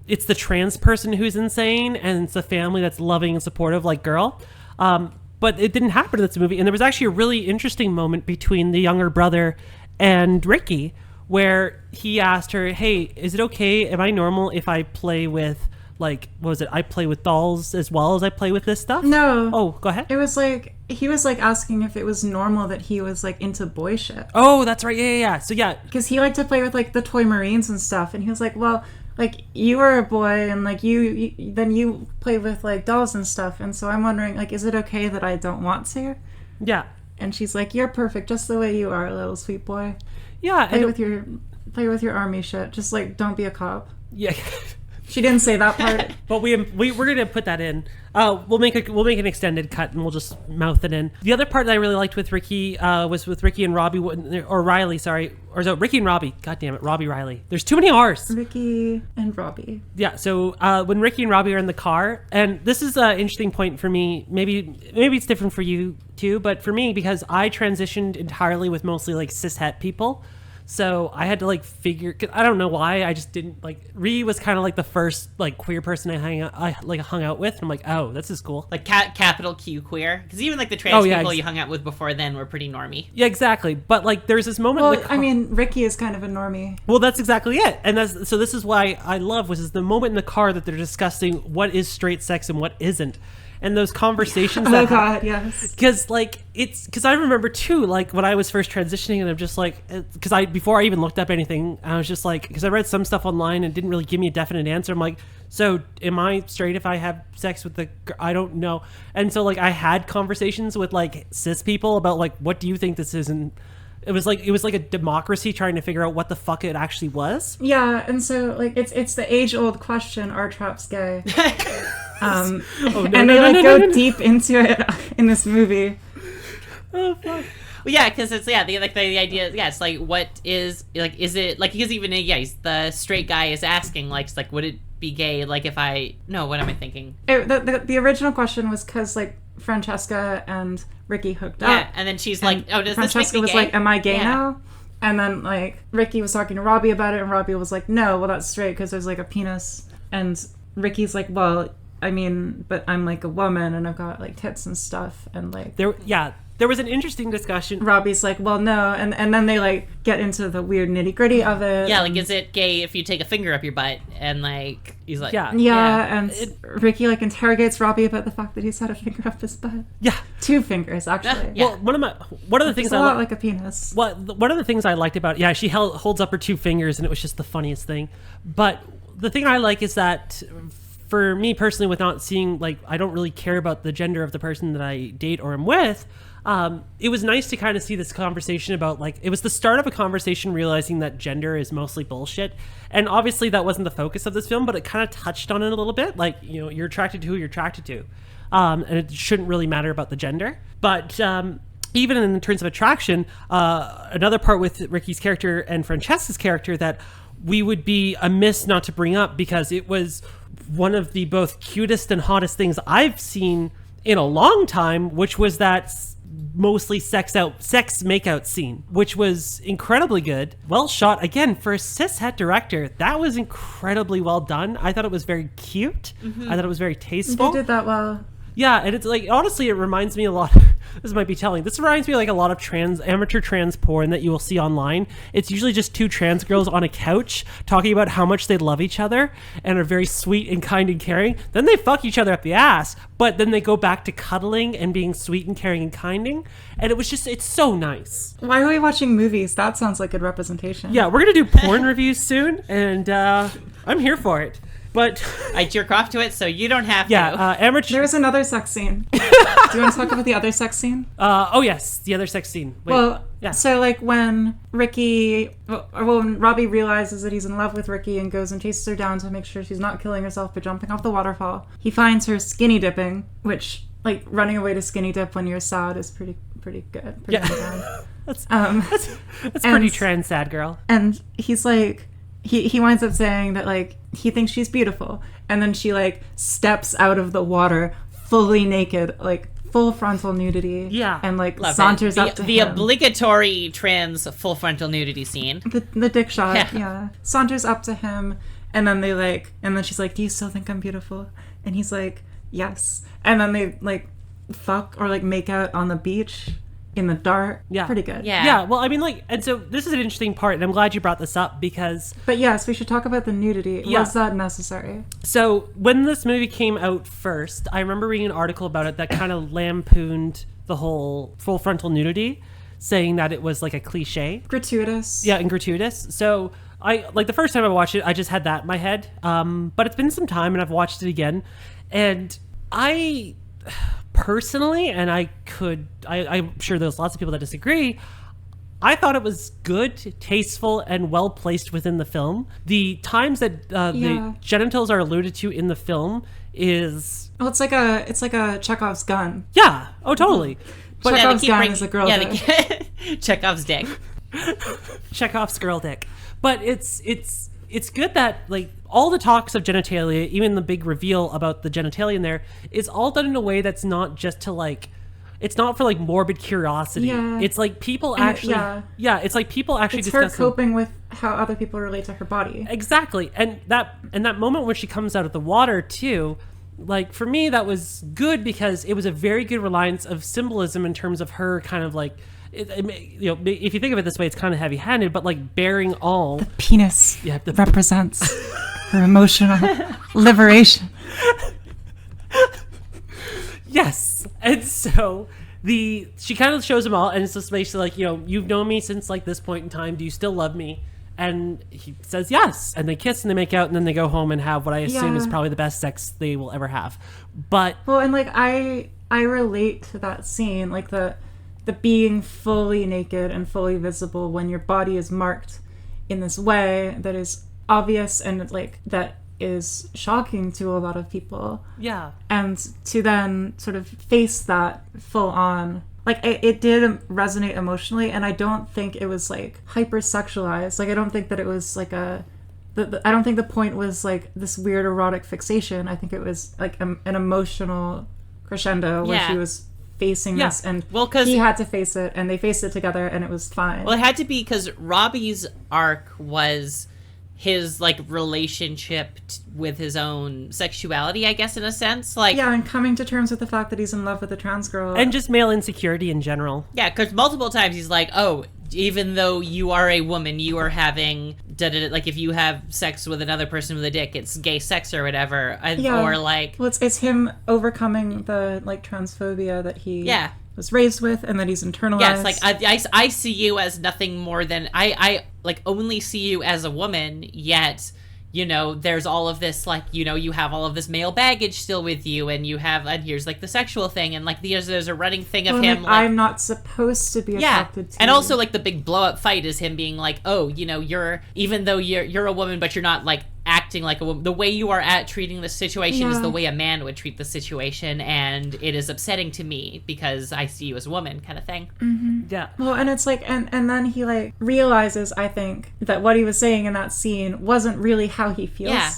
it's the trans person who's insane and it's the family that's loving and supportive, like Girl. But it didn't happen in this movie, and there was actually a really interesting moment between the younger brother and Ricky where he asked her, "Hey, is it okay? Am I normal if I play with, like, what was it? I play with dolls as well as I play with this stuff?" No. Oh, go ahead. It was like, he was like asking if it was normal that he was like into boy shit. Oh, that's right. Yeah. So yeah, Because he liked to play with like the toy marines and stuff. And he was like, well, like you are a boy and like you then you play with like dolls and stuff. And so I'm wondering, like, is it okay that I don't want to? yeah, And she's like, you're perfect just the way you are, little sweet boy. yeah. Play And with your play with your army shit. Just like don't be a cop. Yeah. She didn't say that part. But we're gonna put that in. We'll make an extended cut and we'll just mouth it in. The other part that I really liked with Ricky was with Ricky and Robbie or Riley. Sorry, or is it Ricky and Robbie? God damn it, Robbie Riley. There's too many R's. Ricky and Robbie. Yeah. So when Ricky and Robbie are in the car, and this is an interesting point for me. Maybe it's different for you too, but for me because I transitioned entirely with mostly like cishet people. So I had to like figure. I don't know why. I just didn't like. Ree was kind of like the first like queer person I hung out with. And I'm like, oh, this is cool. Like capital Q queer, because even like the trans people you hung out with before then were pretty normy. Yeah, exactly. But like, there's this moment. Well, I mean, Ricky is kind of a normie. Well, that's exactly it. And so this is why I love is the moment in the car that they're discussing what is straight sex and what isn't. And those conversations. Oh God, yes. Because I remember too, like when I was first transitioning, and I'm just like, because before I even looked up anything, I was just like, because I read some stuff online and didn't really give me a definite answer. I'm like, so am I straight if I have sex with I don't know. And so like I had conversations with like cis people about like, what do you think this is? And it was like a democracy trying to figure out what the fuck it actually was. Yeah, and so like it's the age-old question: are traps gay? And they go deep into it in this movie. Oh fuck. Well, yeah, because it's the idea. Yeah, it's like what is like is it like because even the straight guy is asking like it's like would it be gay like if I what am I thinking? The original question was because like Francesca and Ricky hooked up. Yeah, and then she's like, oh, does Francesca this make me was gay? like, am I gay now? And then like Ricky was talking to Robbie about it, and Robbie was like, no, well that's straight because there's like a penis. And Ricky's like, well, I mean, but I'm like a woman and I've got like tits and stuff, and like there was an interesting discussion. Robbie's like, well, no, and then they like get into the weird nitty gritty of it. Yeah, like is it gay if you take a finger up your butt? And like he's like, and Ricky like interrogates Robbie about the fact that he's had a finger up his butt. Yeah, 2 fingers actually. Yeah. Well, one of the things a lot like a penis. One of the things I liked about she holds up her 2 fingers and it was just the funniest thing. But the thing I like is that. For me personally, without seeing, like, I don't really care about the gender of the person that I date or am with, it was nice to kind of see this conversation about, like, it was the start of a conversation realizing that gender is mostly bullshit. And obviously that wasn't the focus of this film, but it kind of touched on it a little bit. Like, you're attracted to who you're attracted to. And it shouldn't really matter about the gender. But even in terms of attraction, another part with Ricky's character and Francesca's character that we would be amiss not to bring up because it was one of the both cutest and hottest things I've seen in a long time, which was that mostly sex makeout scene, which was incredibly good. Well shot. Again, for a cishet director, that was incredibly well done. I thought it was very cute. Mm-hmm. I thought it was very tasteful. They did that well. Yeah, and it's like, honestly, it reminds me a lot. This might be telling. This reminds me like a lot of amateur trans porn that you will see online. It's usually just 2 trans girls on a couch talking about how much they love each other and are very sweet and kind and caring. Then they fuck each other up the ass, but then they go back to cuddling and being sweet and caring and kinding. And it's so nice. Why are we watching movies? That sounds like good representation. Yeah, we're going to do porn reviews soon, and I'm here for it. But I jerk off to it, so you don't have to. Yeah, amateur. There was another sex scene. Do you want to talk about the other sex scene? Oh yes, the other sex scene. Wait, well, yeah. So like when when Robbie realizes that he's in love with Ricky and goes and chases her down to make sure she's not killing herself by jumping off the waterfall, he finds her skinny dipping, which like running away to skinny dip when you're sad is pretty good. That's pretty trans sad girl. And he's like. He winds up saying that like he thinks she's beautiful, and then she like steps out of the water fully naked, like full frontal nudity. Yeah, and like Love saunters up to the him. Obligatory trans full frontal nudity scene. The dick shot. Yeah, saunters up to him, and then and then she's like, "Do you still think I'm beautiful?" And he's like, "Yes." And then they like fuck or like make out on the beach. In the dark. Yeah. Pretty good. Yeah. Well, I mean, like, and so this is an interesting part, and I'm glad you brought this up because... But yes, we should talk about the nudity. Yeah. Was that necessary? So when this movie came out first, I remember reading an article about it that kind of lampooned the whole full frontal nudity, saying that it was like a cliche. Gratuitous. Yeah, and gratuitous. So the first time I watched it, I just had that in my head. But it's been some time, and I've watched it again, and I... Personally, and I'm sure there's lots of people that disagree, I thought it was good, tasteful, and well placed within the film. The times that the genitals are alluded to in the film is it's like a Chekhov's gun. Yeah. Oh, totally. But Chekhov's gun is a girl dick. Chekhov's dick. Chekhov's girl dick. But it's good that like all the talks of genitalia, even the big reveal about the genitalia in there, is all done in a way that's not just to like, it's not for like morbid curiosity. Yeah. It's like people actually, it's like people actually it's her discussing coping with how other people relate to her body. Exactly. And that moment when she comes out of the water too, like for me that was good because it was a very good reliance of symbolism in terms of her kind of like, you know, if you think of it this way, it's kind of heavy-handed, but like bearing all the penis represents her emotional liberation. Yes. And so she kind of shows them all, and it's just basically like, you know, you've known me since like this point in time. Do you still love me? And he says yes, and they kiss and they make out, and then they go home and have what I assume is probably the best sex they will ever have. But and like I relate to that scene, like the being fully naked and fully visible when your body is marked in this way that is obvious and like that is shocking to a lot of people. Yeah. And to then sort of face that full on, like it did resonate emotionally, and I don't think it was like hypersexualized. Like I don't think that it was like I don't think the point was like this weird erotic fixation. I think it was like an emotional crescendo where she was facing this, and he had to face it, and they faced it together, and it was fine. Well, it had to be because Robbie's arc was his like relationship with his own sexuality, I guess, in a sense, like and coming to terms with the fact that he's in love with a trans girl, and just male insecurity in general. Yeah, because multiple times he's like, oh, even though you are a woman, you are having like if you have sex with another person with a dick, it's gay sex or whatever, or like it's him overcoming the like transphobia that he was raised with and that he's internalized. Yeah, it's like I see you as nothing more than I like only see you as a woman, yet you know there's all of this like, you know, you have all of this male baggage still with you, and here's like the sexual thing, and like there's a running thing of him like, I'm not supposed to be attracted to and also like the big blow up fight is him being like, oh, you know, even though you're a woman, but you're not like acting like a woman. The way you are treating the situation is the way a man would treat the situation, and it is upsetting to me because I see you as a woman, kind of thing. Mm-hmm. Yeah. Well, and it's like, and then he like realizes, I think, that what he was saying in that scene wasn't really how he feels. Yeah.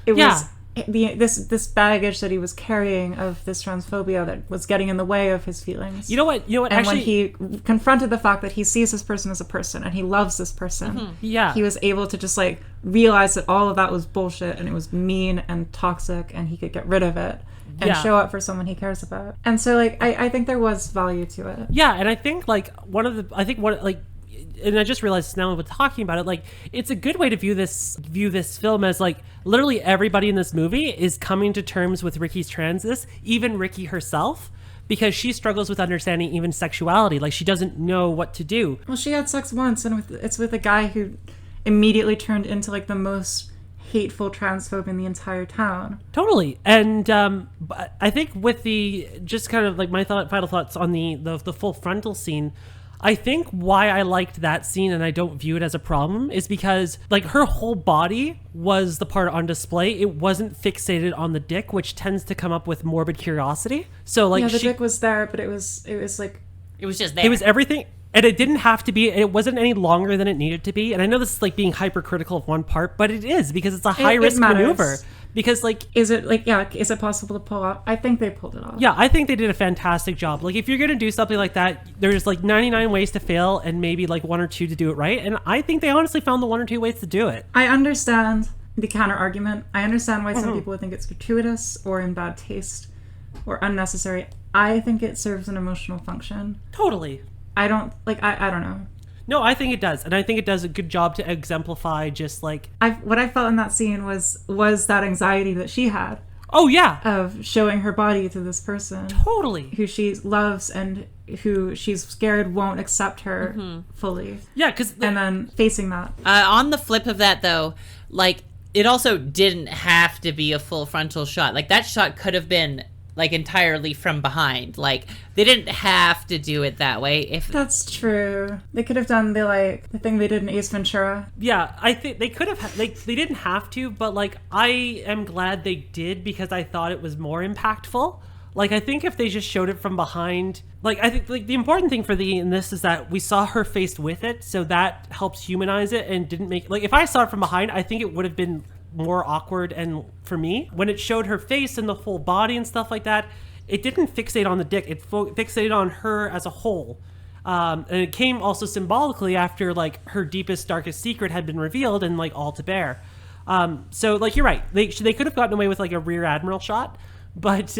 It was this baggage that he was carrying of this transphobia that was getting in the way of his feelings. You know what? And actually, when he confronted the fact that he sees this person as a person and he loves this person, he was able to just like realize that all of that was bullshit and it was mean and toxic, and he could get rid of it and show up for someone he cares about. And so like I think there was value to it. Yeah, and I think like and I just realized now with talking about it, like it's a good way to view this film as like literally everybody in this movie is coming to terms with Ricky's transness, even Ricky herself, because she struggles with understanding even sexuality. Like she doesn't know what to do. Well, she had sex once, and it's with a guy who immediately turned into like the most hateful transphobe in the entire town. Totally. And I think with the just kind of like my final thoughts on the full frontal scene, I think why I liked that scene and I don't view it as a problem is because like her whole body was the part on display. It wasn't fixated on the dick, which tends to come up with morbid curiosity. So like the dick was there, but it was like it was just there. It was everything. And it didn't have to be, it wasn't any longer than it needed to be. And I know this is like being hypercritical of one part, but it is because it's a high risk maneuver. Because like, is it possible to pull off? I think they pulled it off. Yeah, I think they did a fantastic job. Like if you're going to do something like that, there's like 99 ways to fail and maybe like 1 or 2 to do it right. And I think they honestly found the 1 or 2 ways to do it. I understand the counter argument. I understand why some people would think it's gratuitous or in bad taste or unnecessary. I think it serves an emotional function. Totally. I don't know. No, I think it does. And I think it does a good job to exemplify just like... what I felt in that scene was that anxiety that she had. Oh, yeah. Of showing her body to this person. Totally. Who she loves and who she's scared won't accept her fully. Yeah, because... And then facing that. On the flip of that, though, like, it also didn't have to be a full frontal shot. Like, that shot could have been like entirely from behind. Like they didn't have to do it that way. If That's true. They could have done the thing they did in Ace Ventura. Yeah, I think they could have, like, they didn't have to, but, like, I am glad they did because I thought it was more impactful. Like, I think if they just showed it from behind, like, I think, like, the important thing in this is that we saw her faced with it, so that helps humanize it and didn't make, like, if I saw it from behind, I think it would have been more awkward. And for me, when it showed her face and the whole body and stuff like that, it didn't fixate on the dick, it fixated on her as a whole. And it came also symbolically after, like, her deepest, darkest secret had been revealed and, like, all to bear. So, like, you're right. They could have gotten away with, like, a rear admiral shot, but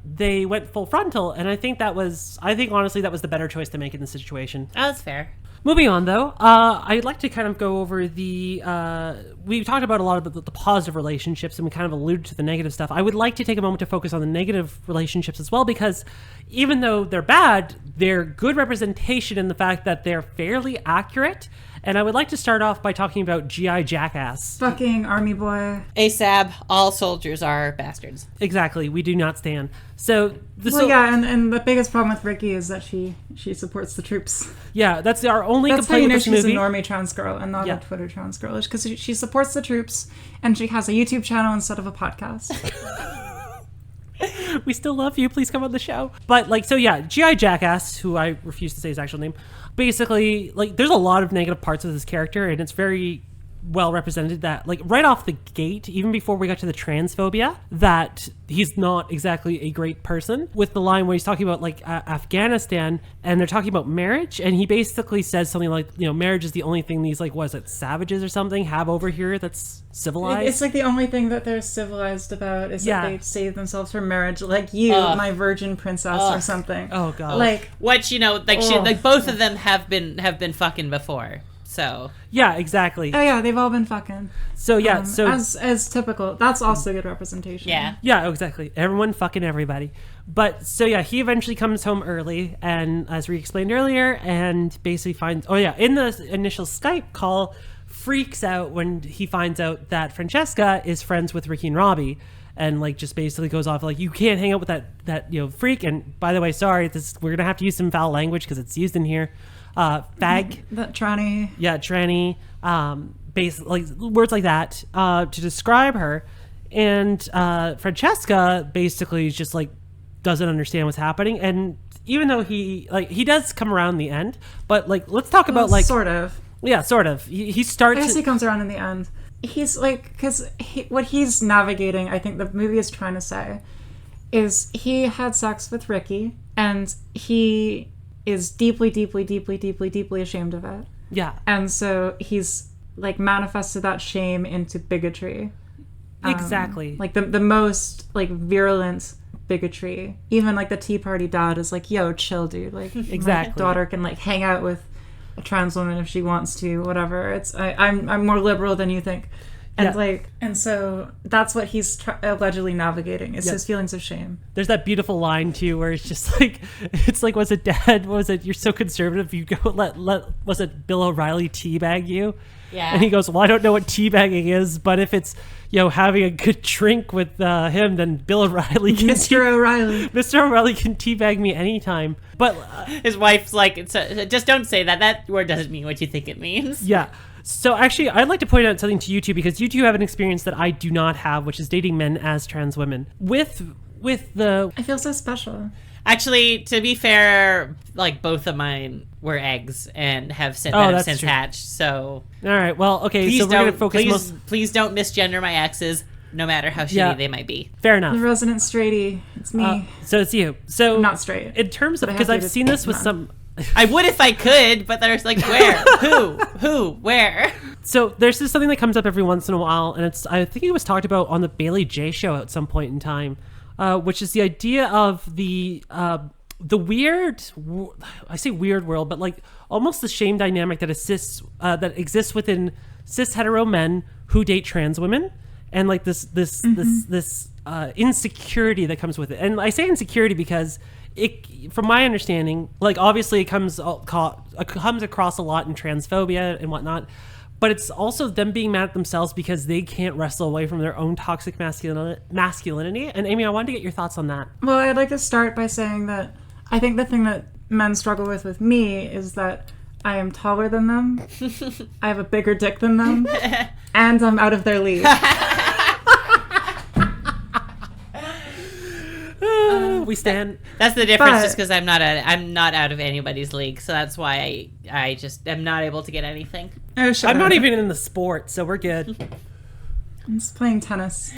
they went full frontal, and I think honestly that was the better choice to make in this situation. oh, that's fair. Moving on, though, I'd like to kind of go over we talked about a lot of the positive relationships, and we kind of alluded to the negative stuff. I would like to take a moment to focus on the negative relationships as well, because even though they're bad, they're good representation in the fact that they're fairly accurate. And I would like to start off by talking about G.I. Jackass. Fucking army boy. ASAB, all soldiers are bastards. Exactly, we do not stand. So, and the biggest problem with Ricky is that she supports the troops. Yeah, that's our only That's how you complaint know with this she's movie. a normie trans girl and not Yeah. a Twitter trans girl. Because she supports the troops and she has a YouTube channel instead of a podcast. We still love you. Please come on the show. But, like, so yeah, G.I. Jackass, who I refuse to say his actual name, basically, like, there's a lot of negative parts of this character, and it's very well represented that, like, right off the gate, even before we got to the transphobia, that he's not exactly a great person. With the line where he's talking about, like, Afghanistan, and they're talking about marriage, and he basically says something like, you know, marriage is the only thing these, like, savages or something have over here that's civilized. It's like the only thing that they're civilized about is Yeah. that they save themselves from marriage, like you, my virgin princess, or something. Oh, God. Like, Which, you know, like both of them have been fucking before. So Yeah, exactly. oh yeah, they've all been fucking. So, yeah, as typical. That's also good representation. yeah. Yeah, exactly. Everyone fucking everybody. But so yeah, he eventually comes home early, and as we explained earlier, and basically finds, in the initial Skype call, freaks out when he finds out that Francesca is friends with Ricky and Robbie, and, like, just basically goes off like, you can't hang out with that freak. And by the way, sorry, we're gonna have to use some foul language because it's used in here. Fag. That tranny. Yeah, tranny, basically, like, words like that, to describe her. And Francesca basically just, like, doesn't understand what's happening. And even though he does come around in the end, but, like, let's talk about, like, sort of. yeah, sort of. He I starts. guess he comes around in the end. He's like, because what he's navigating, I think the movie is trying to say, is he had sex with Ricky, and he is deeply, deeply, deeply, deeply, deeply ashamed of it. Yeah, And so he's, like, manifested that shame into bigotry. exactly. Like, the most, like, virulent bigotry. Even, like, the Tea Party dad is like, yo, chill, dude. Like, Exactly. my daughter can, like, hang out with a trans woman if she wants to, whatever. I'm more liberal than you think. And, Yeah. and so that's what he's allegedly navigating, is his feelings of shame. There's that beautiful line too, where it's just like, it's like, was it Dad? Was it, you're so conservative? You go was it Bill O'Reilly teabag you? Yeah. And he goes, well, I don't know what teabagging is, but if it's, having a good drink with him, then Bill O'Reilly can Mr. O'Reilly. Mr. O'Reilly can teabag me anytime. But His wife's like, just don't say that. That word doesn't mean what you think it means. yeah. So actually, I'd like to point out something to you two, because you two have an experience that I do not have, which is dating men as trans women. With the I feel so special. Actually, to be fair, like both of mine were eggs and have since that's true. hatched. So all right, well, okay, please so we're gonna don't focus please don't misgender my exes, no matter how shitty Yeah. they might be. fair The enough. resident straighty. It's me. So it's you. So I'm not straight. in terms of, but I because have I've dated seen this with men. some. I would if I could, but there's like where, who, where. So there's just something that comes up every once in a while, and I think it was talked about on the Bailey J show at some point in time, which is the idea of the weird, I say weird world, but like almost the shame dynamic that exists within cis hetero men who date trans women, and like this insecurity that comes with it. And I say insecurity because from my understanding, like obviously it comes across a lot in transphobia and whatnot, but it's also them being mad at themselves because they can't wrestle away from their own toxic masculinity. And Amy, I wanted to get your thoughts on that. Well, I'd like to start by saying that I think the thing that men struggle with me is that I am taller than them, I have a bigger dick than them, and I'm out of their league. We stand. That's the difference, But- just because I'm not out of anybody's league, so that's why I just am not able to get anything. Oh, shut I'm not up. even in the sport, so we're good. I'm just playing tennis.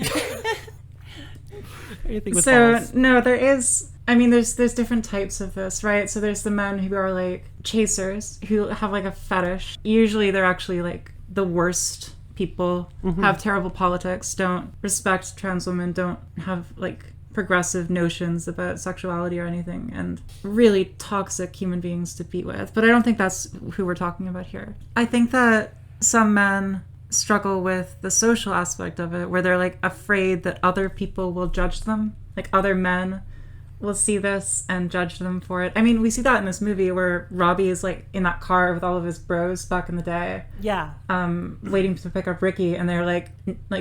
Anything with So balls. no, there is. I mean, there's different types of this, right? So there's the men who are like chasers, who have like a fetish. Usually, they're actually like the worst people, have terrible politics, don't respect trans women, don't have like progressive notions about sexuality or anything, and really toxic human beings to be with. But I don't think that's who we're talking about here. I think that some men struggle with the social aspect of it, where they're like afraid that other people will judge them, like other men will see this and judge them for it. I mean, we see that in this movie where Robbie is like in that car with all of his bros back in the day, Yeah. waiting to pick up Ricky, and they're like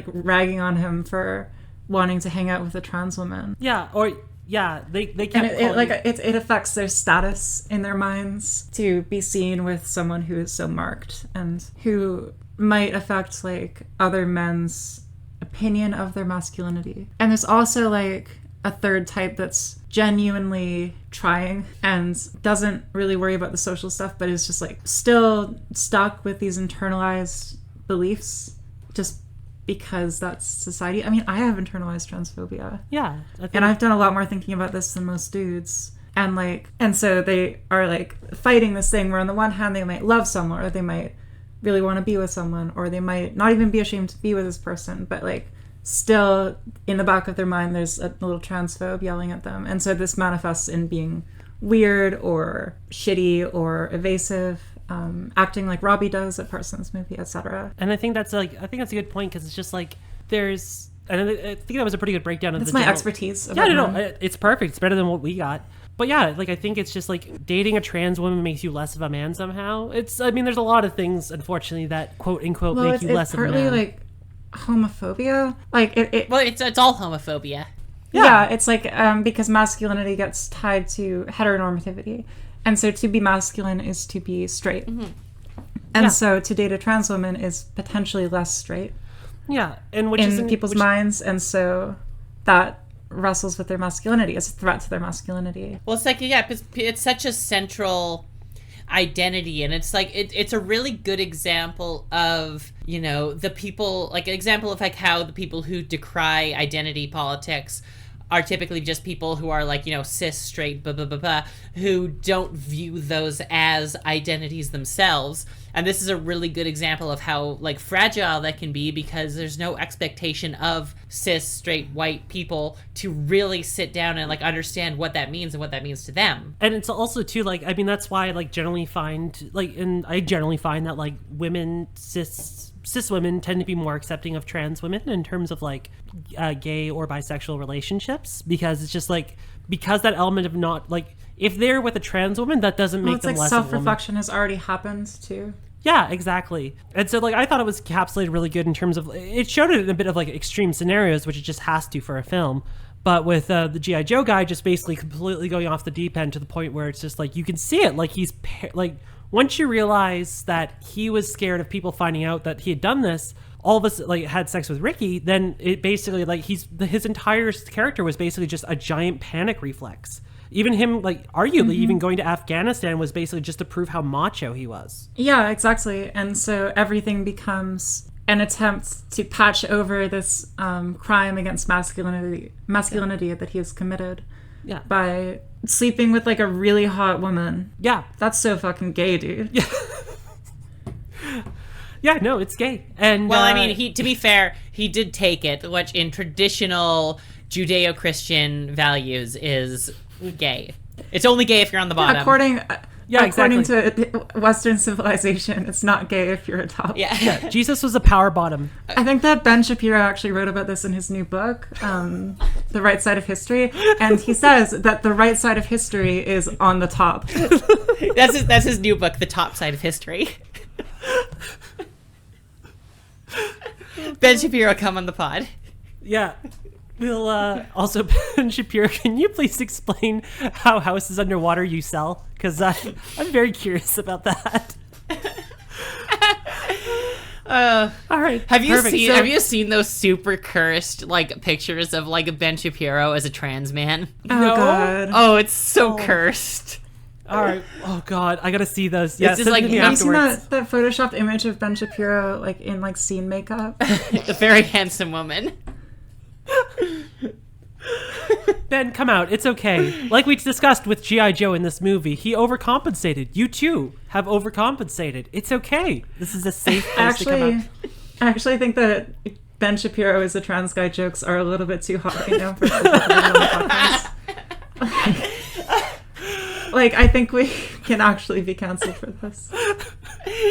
ragging on him for wanting to hang out with a trans woman. Yeah. Or, yeah, they kept And calling- it affects their status in their minds to be seen with someone who is so marked, and who might affect like other men's opinion of their masculinity. And there's also like a third type that's genuinely trying and doesn't really worry about the social stuff, but is just like still stuck with these internalized beliefs just because that's society. I mean, I have internalized transphobia. Yeah. I think And I've done a lot more thinking about this than most dudes. And so they are like fighting this thing where on the one hand they might love someone, or they might really want to be with someone, or they might not even be ashamed to be with this person, but like still in the back of their mind there's a little transphobe yelling at them. And so this manifests in being weird or shitty or evasive, acting like Robbie does at parts in this movie, etc. And I think that's a good point, because it's just like there's, and I think that was a pretty good breakdown of That's the my general- expertise. Yeah, about no, men. it's perfect. It's better than what we got. But yeah, like I think it's just like dating a trans woman makes you less of a man somehow. I mean, there's a lot of things, unfortunately, that quote unquote Well, make it's, you it's less of a partly man. like homophobia. Like it Well, it's all homophobia. Yeah, it's like because masculinity gets tied to heteronormativity, and so to be masculine is to be straight, and Yeah. so to date a trans woman is potentially less straight Yeah, and which in people's minds, and so that wrestles with their masculinity as a threat to their masculinity. Well, it's like, yeah, it's such a central identity, and it's like it's a really good example of, you know, the people, like an example of like how the people who decry identity politics are typically just people who are like, you know, cis, straight, blah, blah, blah, blah, who don't view those as identities themselves. And this is a really good example of how like fragile that can be, because there's no expectation of cis, straight, white people to really sit down and like understand what that means and what that means to them. And it's also too, like, I mean, that's why I like generally find like, and I generally find that like women, cis women tend to be more accepting of trans women in terms of like gay or bisexual relationships, because it's just like, because that element of not like, if they're with a trans woman, that doesn't make It's them like less of a woman. self-reflection has already happened too. Yeah, exactly. And so like I thought it was encapsulated really good in terms of, it showed it in a bit of like extreme scenarios, which it just has to for a film. But with the G.I. Joe guy just basically completely going off the deep end to the point where it's just like, you can see it. Like he's like, once you realize that he was scared of people finding out that he had done this, all of us like had sex with Ricky, then it basically like his entire character was basically just a giant panic reflex. Even him, like, arguably even going to Afghanistan was basically just to prove how macho he was. Yeah, exactly. And so everything becomes an attempt to patch over this crime against masculinity that he has committed Yeah. by sleeping with like a really hot woman. Yeah. That's so fucking gay, dude. Yeah, no, it's gay. And Well, I mean, to be fair, he did take it, which in traditional Judeo-Christian values is gay. It's only gay if you're on the bottom. According exactly. to Western civilization, it's not gay if you're a top. Yeah. Jesus was a power bottom. I think that Ben Shapiro actually wrote about this in his new book, The Right Side of History, and he says that the right side of history is on the top. That's his new book, The Top Side of History. Ben Shapiro, come on the pod. Yeah. We'll also, Ben Shapiro, can you please explain how houses underwater you sell? Because I'm very curious about that. All right. Have you perfect. seen So- Have you seen those super cursed like pictures of like Ben Shapiro as a trans man? Oh No. God. Oh, it's so cursed. All right. Oh God, I gotta see those. Yeah, just send like- them to me Have you seen afterwards. that photoshopped image of Ben Shapiro like in like scene makeup? A very handsome woman. Ben, come out. It's okay. Like we discussed with G.I. Joe in this movie, he overcompensated. You too have overcompensated. It's okay. This is a safe place to come out. I actually think that Ben Shapiro as a trans guy jokes are a little bit too hot right now for us to talk about on the podcast. Like, I think we can actually be canceled for this.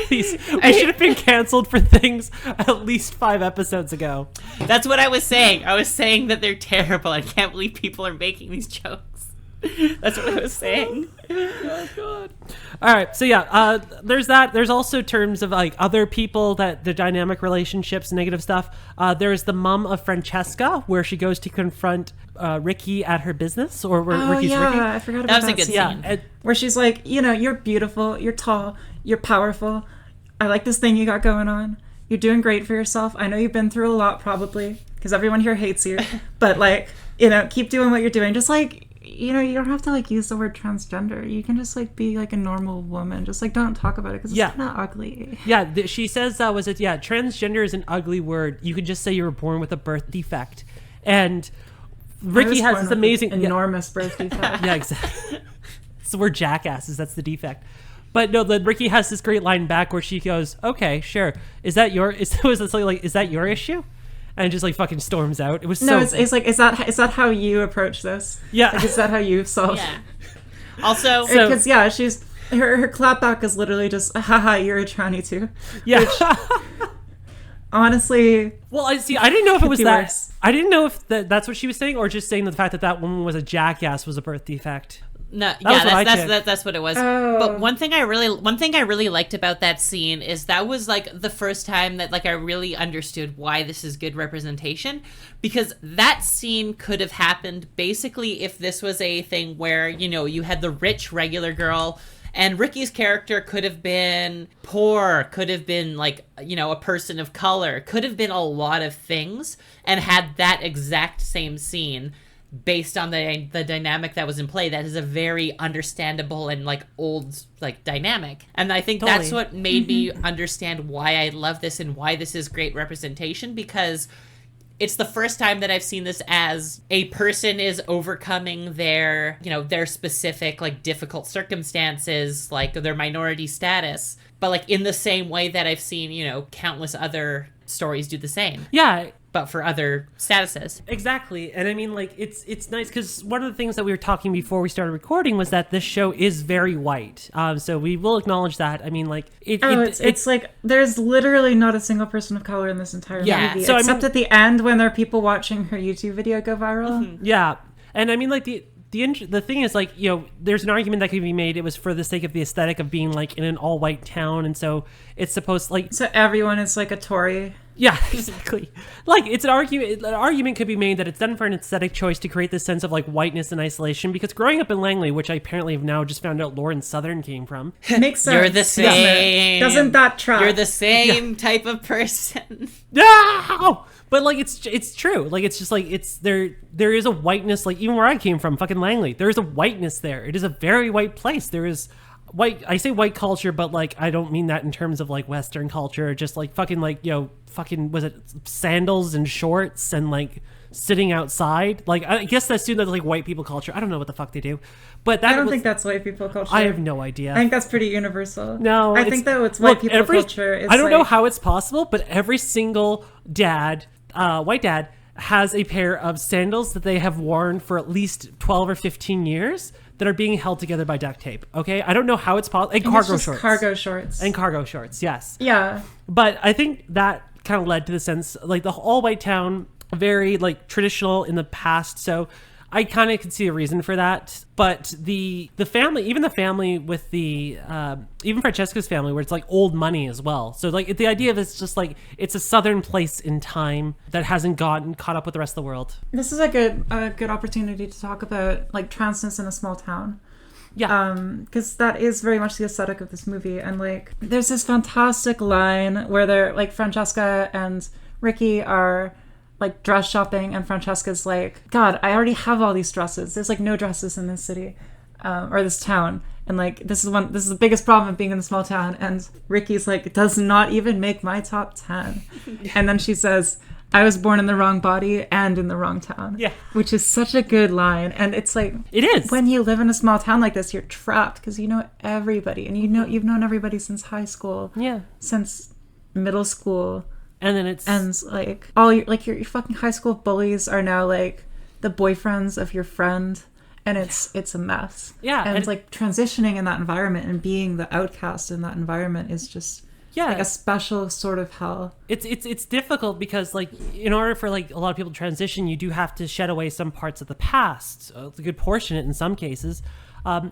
Please, we should have been canceled for things at least 5 episodes ago. That's what I was saying. I was saying that they're terrible. I can't believe people are making these jokes. That's what I was saying. Oh God. All right, so yeah, there's that. There's also terms of like other people that the dynamic relationships, negative stuff. There's the mom of Francesca, where she goes to confront Ricky at her business, or where Oh Ricky's yeah, Ricky. I forgot That about was a good scene. Yeah, scene. and- Where she's like, you know, you're beautiful, you're tall, you're powerful. I like this thing you got going on. You're doing great for yourself. I know you've been through a lot probably because everyone here hates you. But like, you know, keep doing what you're doing. Just like, you know, you don't have to like use the word transgender. You can just like be like a normal woman. Just like don't talk about it because Yeah. it's not ugly. Yeah, she says that was it. Yeah, transgender is an ugly word. You could just say you were born with a birth defect. And Ricky has this amazing enormous birth defect. Yeah, exactly. So we're jackasses. That's the defect. But no, then Ricky has this great line back where she goes, "Okay, sure. Is that your? Is that your issue?" And just like fucking storms out. It was No, so. it's like is that how you approach this? Yeah. Like, is that how you solve? Yeah. Also, So- Because yeah, she's her clapback is literally just haha, you're a tranny too. Yeah. Honestly, Well, I see. I didn't know if it was be that. worse. I didn't know if that's what she was saying, or just saying the fact that that woman was a jackass was a birth defect. no, was what I yeah, took. that's what it was. Oh. But one thing I really liked about that scene is that was like the first time that like I really understood why this is good representation, because that scene could have happened basically if this was a thing where, you know, you had the rich regular girl and Ricky's character could have been poor, could have been like, you know, a person of color, could have been a lot of things, and had that exact same scene based on the dynamic that was in play. That is a very understandable and like old like dynamic, and I think that's Totally. what made me understand why I love this and why this is great representation, because it's the first time that I've seen this as a person is overcoming their, you know, their specific like difficult circumstances, like their minority status, but like in the same way that I've seen, you know, countless other stories do the same, Yeah, but for other statuses. exactly. And I mean, like, it's nice because one of the things that we were talking before we started recording was that this show is very white. So we will acknowledge that. I mean, like, it's like there's literally not a single person of color in this entire Yeah. movie, So, I except mean- at the end when there are people watching her YouTube video go viral. Mm-hmm. yeah. And I mean, like, the thing is, like, you know, there's an argument that could be made. It was for the sake of the aesthetic of being like in an all white town, and so it's supposed like So everyone is like a Tory. yeah, exactly. Like it's an argument. An argument could be made that it's done for an aesthetic choice to create this sense of like whiteness and isolation. Because growing up in Langley, which I apparently have now just found out Lauren Southern came from. Makes sense. You're the doesn't it? same. Doesn't that track? You're the same type of person. No! But like it's true. Like it's just like there is a whiteness, like even where I came from, fucking Langley. There is a whiteness there. It is a very white place. There is white, I say white culture, but like I don't mean that in terms of like Western culture, just like fucking like, you know, fucking was it sandals and shorts and like sitting outside? Like I guess that's like white people culture. I don't know what the fuck they do. But that I don't was, think that's white people culture. I have no idea. I think that's pretty universal. No, I think that it's white people culture. It's I don't know like- how it's possible, but every single dad, white dad, has a pair of sandals that they have worn for at least 12 or 15 years that are being held together by duct tape. Okay, I don't know how it's possible. And It's cargo just shorts. Cargo shorts. And cargo shorts. Yes. yeah. But I think that kind of led to the sense, like the all white town, very like traditional in the past. So I kind of could see a reason for that, but the family, even the family with the even Francesca's family, where it's like old money as well. So like the idea of it's just like it's a southern place in time that hasn't gotten caught up with the rest of the world. This is a good opportunity to talk about like transness in a small town. Yeah. Because that is very much the aesthetic of this movie. And like there's this fantastic line where they're like Francesca and Ricky are like dress shopping, and Francesca's like, God, I already have all these dresses. There's like no dresses in this city or this town. And like this is the biggest problem of being in a small town. And Ricky's like, it does not even make my top 10. And then she says, I was born in the wrong body and in the wrong town. Yeah. Which is such a good line. And it's like, It is. when you live in a small town like this, you're trapped because you know everybody, and you've known everybody since high school. Yeah. Since middle school. And then it's And like all your fucking high school bullies are now like the boyfriends of your friend, and it's a mess. Yeah, And and- like transitioning in that environment and being the outcast in that environment is just like a special sort of hell. It's difficult because like in order for like a lot of people to transition, you do have to shed away some parts of the past, a good portion of it in some cases.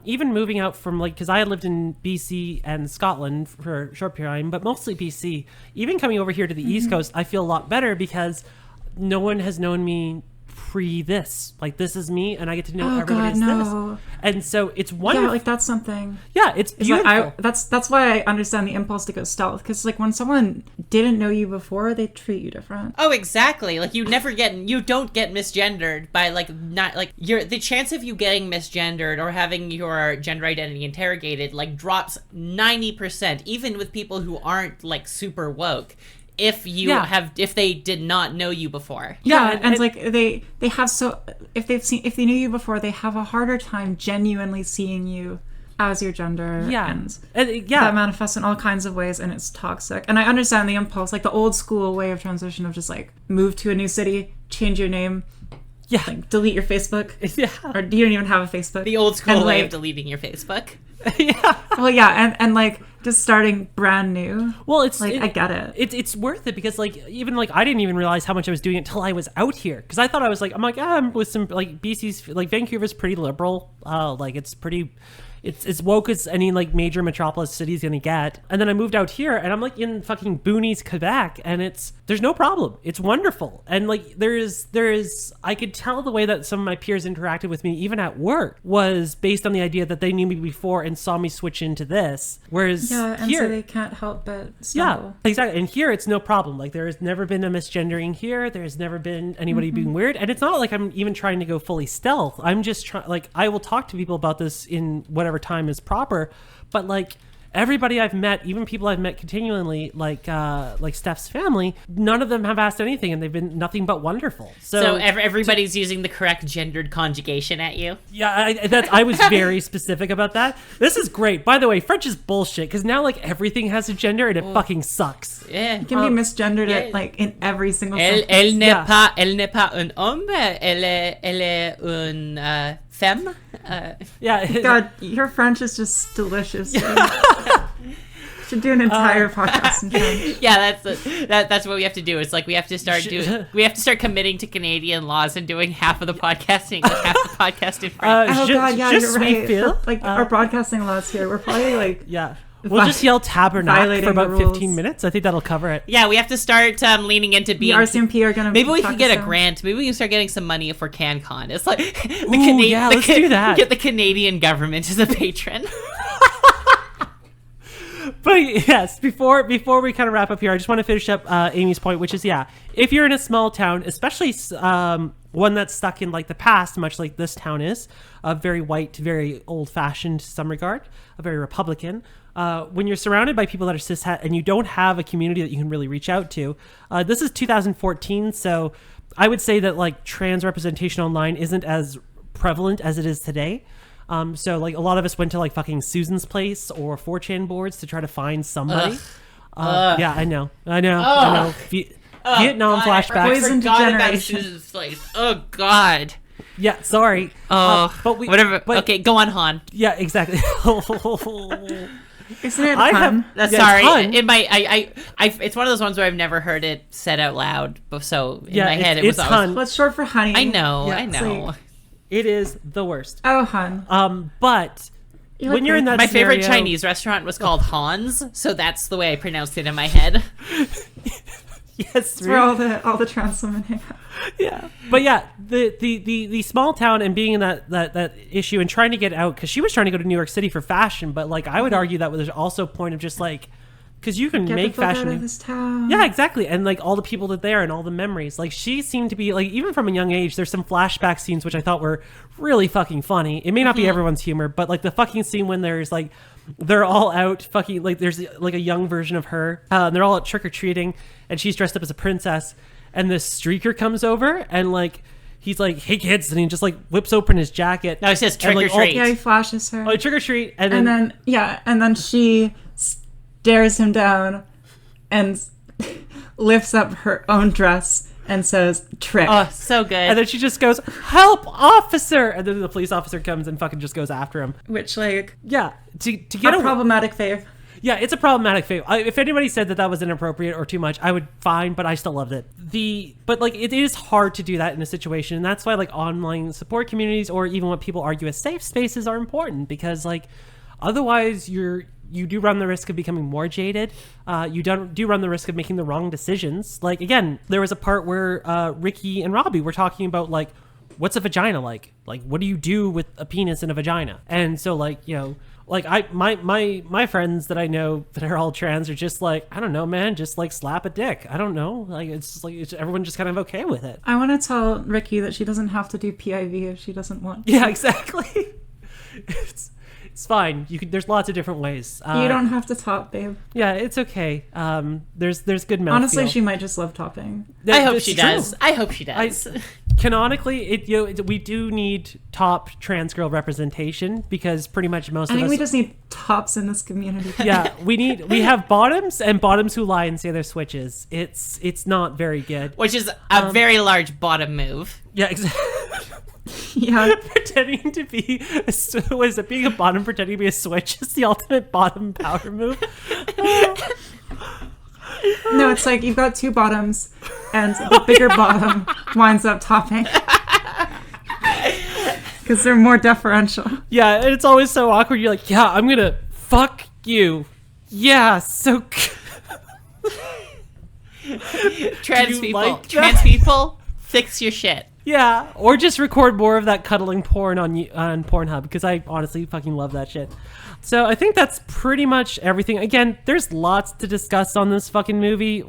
Even moving out from like, because I had lived in BC and Scotland for a short period of time, but mostly BC. Even coming over here to the East Coast, I feel a lot better because no one has known me pre this. Like this is me, and I get to know everybody as this. And so it's wonderful. Yeah, like that's something. Yeah, it's beautiful. Like that's why I understand the impulse to go stealth, because like when someone didn't know you before, they treat you different. Oh, exactly. Like you don't get misgendered by like not like the chance of you getting misgendered or having your gender identity interrogated like drops 90%, even with people who aren't like super woke. If they did not know you before. Yeah, and like they have if they knew you before, they have a harder time genuinely seeing you as your gender. Yeah. And that manifests in all kinds of ways, and it's toxic. And I understand the impulse, like the old school way of transition of just like move to a new city, change your name, Yeah. like delete your Facebook. Yeah. Or you don't even have a Facebook. The old school way like, of deleting your Facebook. Yeah. Well, yeah, and like just starting brand new. Well, it's like I get it. It's worth it because like even like I didn't even realize how much I was doing it until I was out here, because I thought I'm like I'm with some like BC's like Vancouver's pretty liberal, like it's pretty. It's as woke as any like major metropolis city is gonna get. And then I moved out here and I'm like in fucking boonies Quebec, and there's no problem. It's wonderful. And like there is I could tell the way that some of my peers interacted with me even at work was based on the idea that they knew me before and saw me switch into this. Whereas and here, so they can't help but stumble. yeah, exactly. And here it's no problem. Like there has never been a misgendering here. There's never been anybody being weird. And it's not like I'm even trying to go fully stealth. I'm just trying, like I will talk to people about this in whatever time is proper, but like everybody I've met, even people I've met continually, like Steph's family, none of them have asked anything, and they've been nothing but wonderful. So everybody's using the correct gendered conjugation at you. Yeah, I was very specific about that. This is great. By the way, French is bullshit because now like everything has a gender and it fucking sucks. Yeah. You can be misgendered at like in every single sentence. Elle n'est pas un homme, elle est une femme. Yeah. God, your French is just delicious. Should do an entire podcast in French. Yeah, that's what we have to do. It's like we have to start committing to Canadian laws and doing half of the podcasting, half the podcast in French. Oh God, yeah, you're right. Feel? Like our broadcasting laws here, we're probably like Yeah. We'll just yell tabernacle for violating about the rules. 15 minutes. I think that'll cover it. Yeah, we have to start leaning into the being. RCMP are gonna. Maybe we track can get us a down. grant. Maybe we can start getting some money for CanCon. It's like let's do that. Get the Canadian government as a patron. But yes, before we kind of wrap up here, I just want to finish up Amy's point, which is, yeah, if you're in a small town, especially one that's stuck in like the past, much like this town is, very white, very old-fashioned to some regard, very Republican, when you're surrounded by people that are cishet and you don't have a community that you can really reach out to, this is 2014, so I would say that like trans representation online isn't as prevalent as it is today. So like a lot of us went to like fucking Susan's Place or 4chan boards to try to find somebody. Yeah, I know. Vietnam flashbacks. I Poison forgot about degeneration. Susan's Place. Oh God. Yeah, sorry. But whatever. Okay, go on, Han. Yeah, exactly. Isn't it I fun? have- Sorry, ton. it might. It's one of those ones where I've never heard it said out loud. So in Yeah, my head, it's it was hun. always. Well, it's short for honey. I know. Yeah, I it's know. like It is the worst. Oh, hun. But You when look you're in great. that My favorite scenario- Chinese restaurant was called Hans, so that's the way I pronounced it in my head. Yes, It's where all the trans women hang out. yeah, but yeah, the small town and being in that issue and trying to get out, because she was trying to go to New York City for fashion, but like I would argue that there's also a point of just like, because you can Get make the fuck fashion. out of this town. Yeah, exactly, and like all the people that there and all the memories. Like she seemed to be like, even from a young age, there's some flashback scenes which I thought were really fucking funny. It may not be everyone's humor, but like the fucking scene when there's like, they're all out fucking, like there's like a young version of her, and they're all out trick-or-treating, and she's dressed up as a princess, and this streaker comes over and like he's like, hey kids, and he just like whips open his jacket. No, it says trick and, or like, all- treat. Yeah, he flashes her. Oh, trick-or-treat, and and then then she stares him down and lifts up her own dress and says trick. Oh, so good. and then she just goes, help, officer, and then the police officer comes and fucking just goes after him. Which, like, Yeah, to get a a problematic fave. Yeah, it's a problematic fail. If anybody said that was inappropriate or too much, I would fine, but I still loved it. But like it is hard to do that in a situation, and that's why like online support communities or even what people argue as safe spaces are important, because like otherwise you do run the risk of becoming more jaded. You do run the risk of making the wrong decisions. Like again, there was a part where Ricky and Robbie were talking about like, what's a vagina like? Like, what do you do with a penis and a vagina? And so like, you know, like my friends that I know that are all trans are just like, I don't know, man, just like slap a dick. I don't know. Like it's just like everyone just kind of okay with it. I want to tell Ricky that she doesn't have to do PIV if she doesn't want. Yeah, exactly. It's fine. There's lots of different ways. You don't have to top, babe. Yeah, it's okay. There's good mouthfeel. Honestly, she might just love topping. I hope It's she true. does. I hope she does. Canonically, we do need top trans girl representation, because pretty much most I of think us. we just need tops in this community. Yeah, we have bottoms and bottoms who lie and say they're switches. It's not very good. Which is a very large bottom move. Yeah, exactly. Yeah. Pretending to be was it being a bottom pretending to be a switch is the ultimate bottom power move. No, it's like you've got two bottoms, and the bigger bottom winds up topping. Because they're more deferential. Yeah, and it's always so awkward. You're like, yeah, I'm gonna fuck you. Yeah, so. Trans You people. like that? Trans people, fix your shit. Yeah, or just record more of that cuddling porn on Pornhub, because I honestly fucking love that shit. So I think that's pretty much everything. Again, there's lots to discuss on this fucking movie.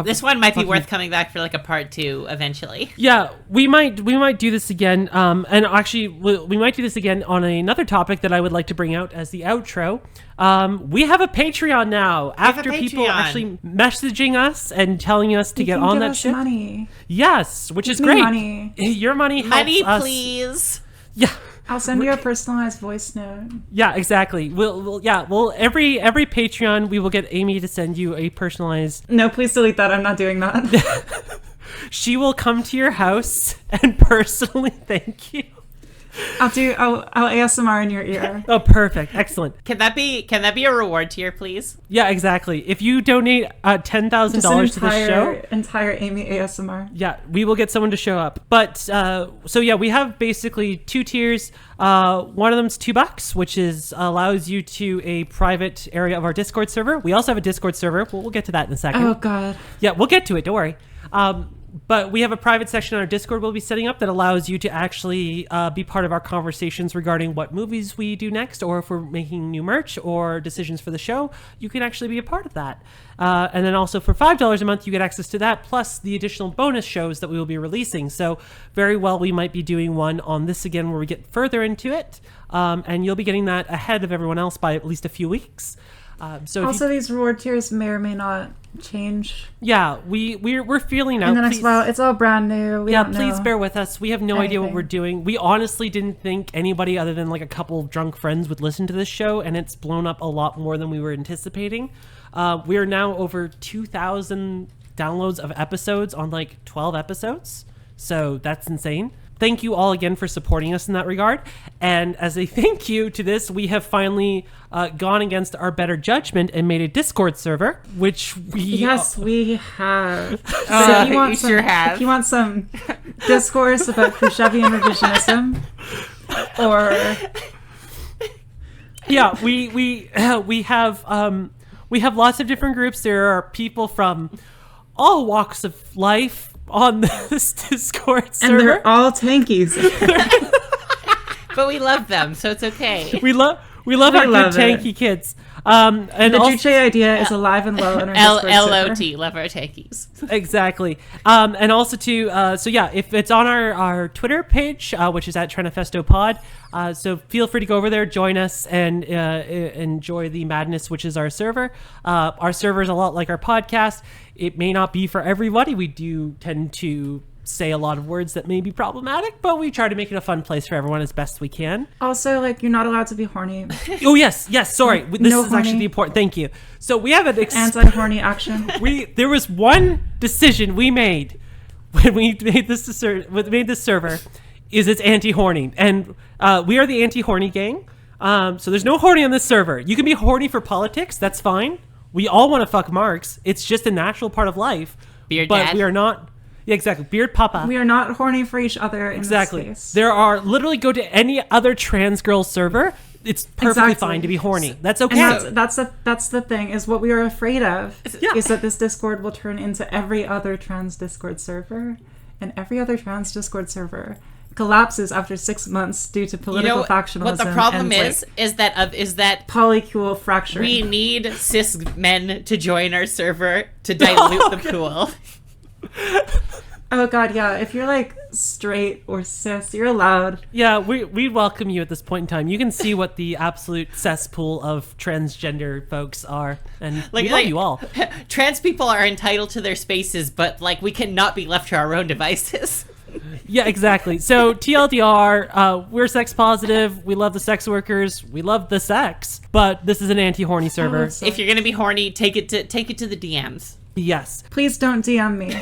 This one might be worth coming back for like a part 2 eventually. Yeah, we might do this again. And actually, we might do this again on another topic that I would like to bring out as the outro. We have a Patreon now. After people Patreon. actually messaging us and telling us to You get can on give that us shit. Money. Yes, which is me great. money. Your money helps Money, us. please. Yeah. I'll send you a personalized voice note. Yeah, exactly. We'll every Patreon we will get Amy to send you a personalized. No, please delete that. I'm not doing that. She will come to your house and personally thank you. I'll ASMR in your ear. Oh, perfect. Excellent. Can that be a reward tier, please? Yeah, exactly. If you donate $10,000 to the show, entire Amy ASMR. yeah, we will get someone to show up. But so yeah, we have basically 2 tiers. One of them's $2, which allows you to a private area of our Discord server. We also have a Discord server. We'll get to that in a second. Oh God. Yeah, we'll get to it. Don't worry. But we have a private section on our Discord we'll be setting up that allows you to actually be part of our conversations regarding what movies we do next, or if we're making new merch or decisions for the show, you can actually be a part of that. And then also for $5 a month, you get access to that, plus the additional bonus shows that we will be releasing. So very well, we might be doing one on this again where we get further into it. And you'll be getting that ahead of everyone else by at least a few weeks. So Also, these reward tiers may or may not change. yeah, we're feeling out. In the next Please- while, it's all brand new. We don't please know. bear with us. We have no idea what anything. we're doing. We honestly didn't think anybody other than like a couple drunk friends would listen to this show, and it's blown up a lot more than we were anticipating. We are now over 2,000 downloads of episodes on like 12 episodes. So that's insane. thank you all again for supporting us in that regard. And as a thank you to this, we have finally gone against our better judgment and made a Discord server, which we... Yes, we have. So Oh, if you sure have. If you want some discourse about Khrushchevian revisionism, or... Yeah, we have lots of different groups. There are people from all walks of life on this Discord server. And they're all tankies. But we love them, so it's okay. We love our good love it. tanky kids. And The also, Juche idea is alive and well in our Discord server. LOT, love our tankies. exactly. And also to so yeah, if it's on our Twitter page, which is at Tranifesto Pod. So feel free to go over there, join us, and enjoy the madness, which is our server. Our server is a lot like our podcast. It may not be for everybody. We do tend to say a lot of words that may be problematic, but we try to make it a fun place for everyone as best we can. Also, like, you're not allowed to be horny. Oh yes, sorry. This No is actually horny. the important. Thank you. So we have an Anti-horny action. there was one decision we made when we made this server, is it's anti-horny, and we are the anti-horny gang. So there's no horny on this server. You can be horny for politics, that's fine. We all want to fuck Marx. It's just a natural part of life. Beard but dad. we are not. Yeah, exactly. Beard papa. We are not horny for each other in Exactly. this space. There are literally go to any other trans girl server. It's perfectly Exactly. fine to be horny. That's okay. And that's the thing, is what we are afraid of Yeah. is that this Discord will turn into every other trans Discord server, and every other trans Discord server collapses after 6 months due to You political know factionalism. what the problem and, is? like, Is that polycule fracturing. we need cis men to join our server to dilute the pool. Oh god, yeah. If you're like straight or cis, you're allowed. Yeah, we welcome you at this point in time. You can see what the absolute cesspool of transgender folks are, and we love you all. Trans people are entitled to their spaces, but like we cannot be left to our own devices. Yeah, exactly. So TLDR, we're sex positive. We love the sex workers. We love the sex, but this is an anti-horny server. Oh, so- If you're gonna be horny, take it to the DMs. Yes. Please don't DM me.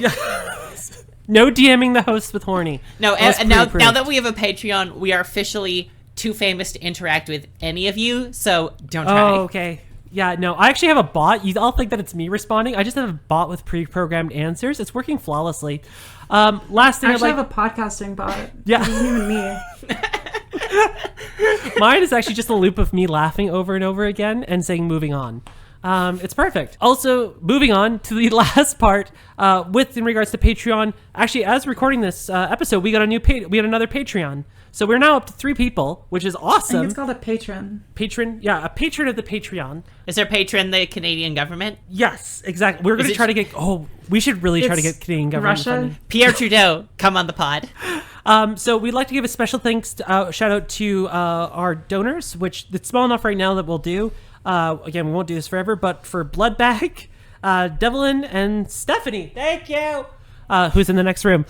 No DMing the host with horny. No, That's and now pre-approved. that we have a Patreon, we are officially too famous to interact with any of you. So don't try. Oh, okay. Yeah, no, I actually have a bot. You all think that it's me responding. I just have a bot with pre-programmed answers. It's working flawlessly. Last thing I I'd actually like... have a podcasting bot. Yeah. It isn't even me. Mine is actually just a loop of me laughing over and over again and saying moving on. It's perfect. Also, moving on to the last part, in regards to Patreon. Actually, as recording this episode, we got another Patreon. So we're now up to 3 people, which is I awesome. think it's called a patron. Patron, yeah, a patron of the Patreon. Is our patron the Canadian government? Yes, exactly. We're going to it- try to get. Oh, we should really try to It's get Canadian government Russia. funding. Pierre Trudeau, come on the pod. So we'd like to give a special thanks, shout out to our donors, which it's small enough right now that we'll do. Again, we won't do this forever, but for Bloodbag, Devlin, and Stephanie, thank you. Who's in the next room?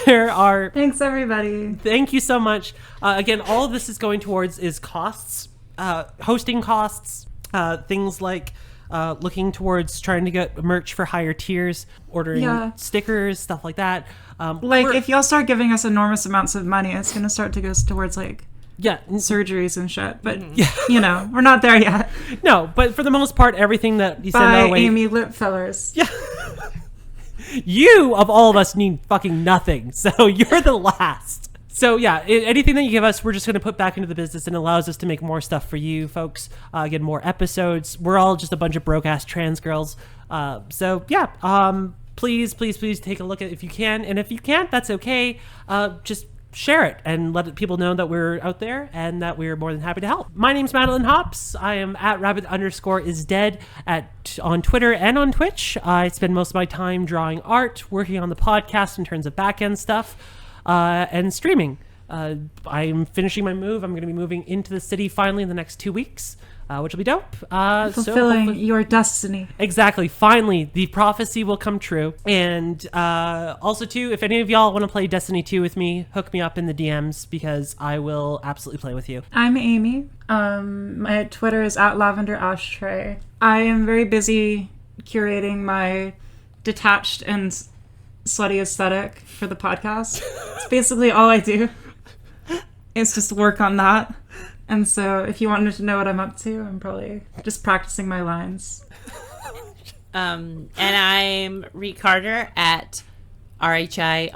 There are. Thanks, everybody. Thank you so much. Again, all of this is going towards is costs, hosting costs, things like looking towards trying to get merch for higher tiers, ordering Yeah. stickers, stuff like that. Like, we're- if y'all start giving us enormous amounts of money, it's going to start to go towards, like, yeah, surgeries and shit. But, you know, we're not there yet. no, but for the most part, everything that you send Bye, our way, Amy Lipfellers. yeah. You of all of us need fucking nothing, so you're the last. So yeah, anything that you give us, we're just going to put back into the business, and allows us to make more stuff for you folks. Get more episodes. We're all just a bunch of broke ass trans girls. So yeah, please take a look at it if you can, and if you can't, that's okay. Just share it and let people know that we're out there and that we're more than happy to help. My name's Madeline Hops. I am at rabbit_is_dead on Twitter and on Twitch. I spend most of my time drawing art, working on the podcast in terms of back-end stuff, and streaming. I'm finishing my move. I'm going to be moving into the city finally in the next 2 weeks, which will be dope. Fulfilling hopefully- your destiny. Exactly. Finally, the prophecy will come true. And also, too, if any of y'all want to play Destiny 2 with me, hook me up in the DMs because I will absolutely play with you. I'm Amy. My Twitter is at Lavender Ashtray. I am very busy curating my detached and slutty aesthetic for the podcast. It's basically all I do. It's just work on that. And so if you wanted to know what I'm up to, I'm probably just practicing my lines. And I'm Ree Carter at RHICARTER,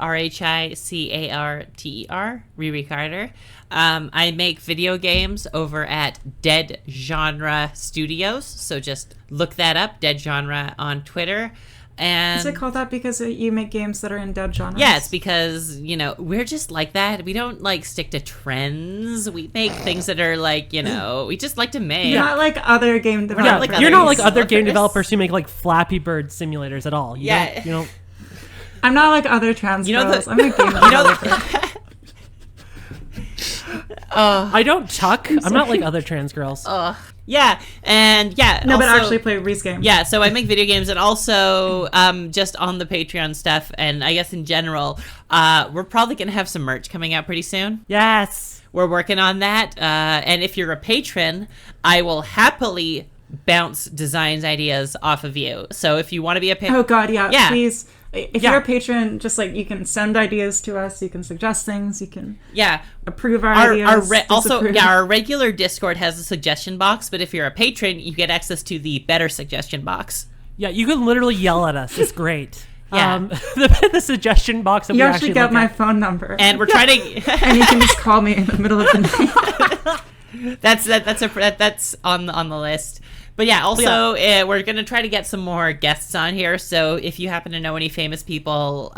Riri Carter. I make video games over at Dead Genre Studios, so just look that up, Dead Genre on Twitter. And Is it called that because you make games that are in dead genres? yeah, it's because, we're just like that. We don't stick to trends. We make things that are we just like to make. You're not like other game developers. Yeah, you're not like other game developers who make like Flappy Bird simulators at all. You don't. I'm not like other trans girls. I'm a game developer. I don't chuck. I'm not like other trans girls. Yeah, and yeah. No, but also, actually play Reese game. Yeah, so I make video games, and also just on the Patreon stuff, and I guess in general, we're probably going to have some merch coming out pretty soon. Yes. We're working on that, and if you're a patron, I will happily bounce designs ideas off of you. So if you want to be a patron... Oh, God, yeah. Please. If Yeah. you're a patron, just you can send ideas to us. You can suggest things. You can Yeah. approve our ideas. Disapprove. Our regular Discord has a suggestion box, but if you're a patron, you get access to the better suggestion box. Yeah, you can literally yell at us. It's great. Yeah. The suggestion box that You we actually get look my at. phone number. And we're trying to... and you can just call me in the middle of the night. That's on the list. But yeah, also we're gonna try to get some more guests on here. So if you happen to know any famous people,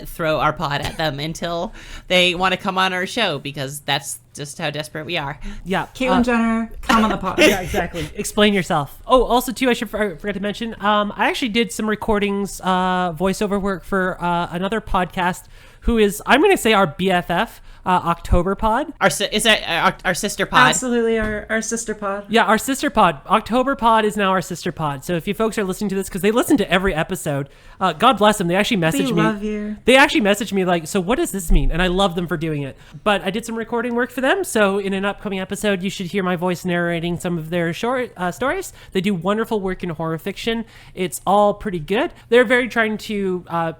throw our pod at them until they want to come on our show, because that's just how desperate we are. Yeah. Caitlyn Jenner, come on the pod. Yeah, exactly. Explain yourself. Oh, also too, I forgot to mention, I actually did some recordings, voiceover work for another podcast who is, I'm going to say, our BFF, October Pod. Our sister pod. Absolutely, our sister pod. Yeah, our sister pod. October Pod is now our sister pod. So if you folks are listening to this, because they listen to every episode, God bless them. They actually messaged me. We love you. They actually messaged me like, so what does this mean? And I love them for doing it. But I did some recording work for them. So in an upcoming episode, you should hear my voice narrating some of their short stories. They do wonderful work in horror fiction. It's all pretty good. They're very trying to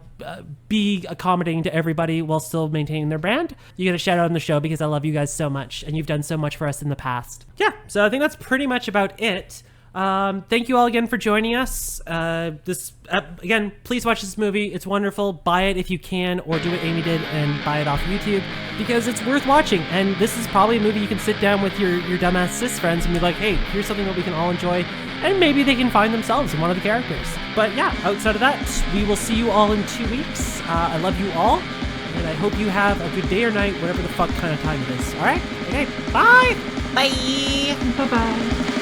be accommodating to everybody while still maintaining their brand. You get a shout out on the show because I love you guys so much and you've done so much for us in the past. Yeah, so I think that's pretty much about it. Thank you all again for joining us. Again, please watch this movie. It's wonderful. Buy it if you can, or do what Amy did and buy it off YouTube, because it's worth watching. And this is probably a movie you can sit down with your dumbass cis friends and be like, hey, here's something that we can all enjoy, and maybe they can find themselves in one of the characters. But yeah, outside of that, we will see you all in 2 weeks. I love you all, and I hope you have a good day or night, whatever the fuck kind of time it is. All right? Okay, bye! Bye! Bye-bye.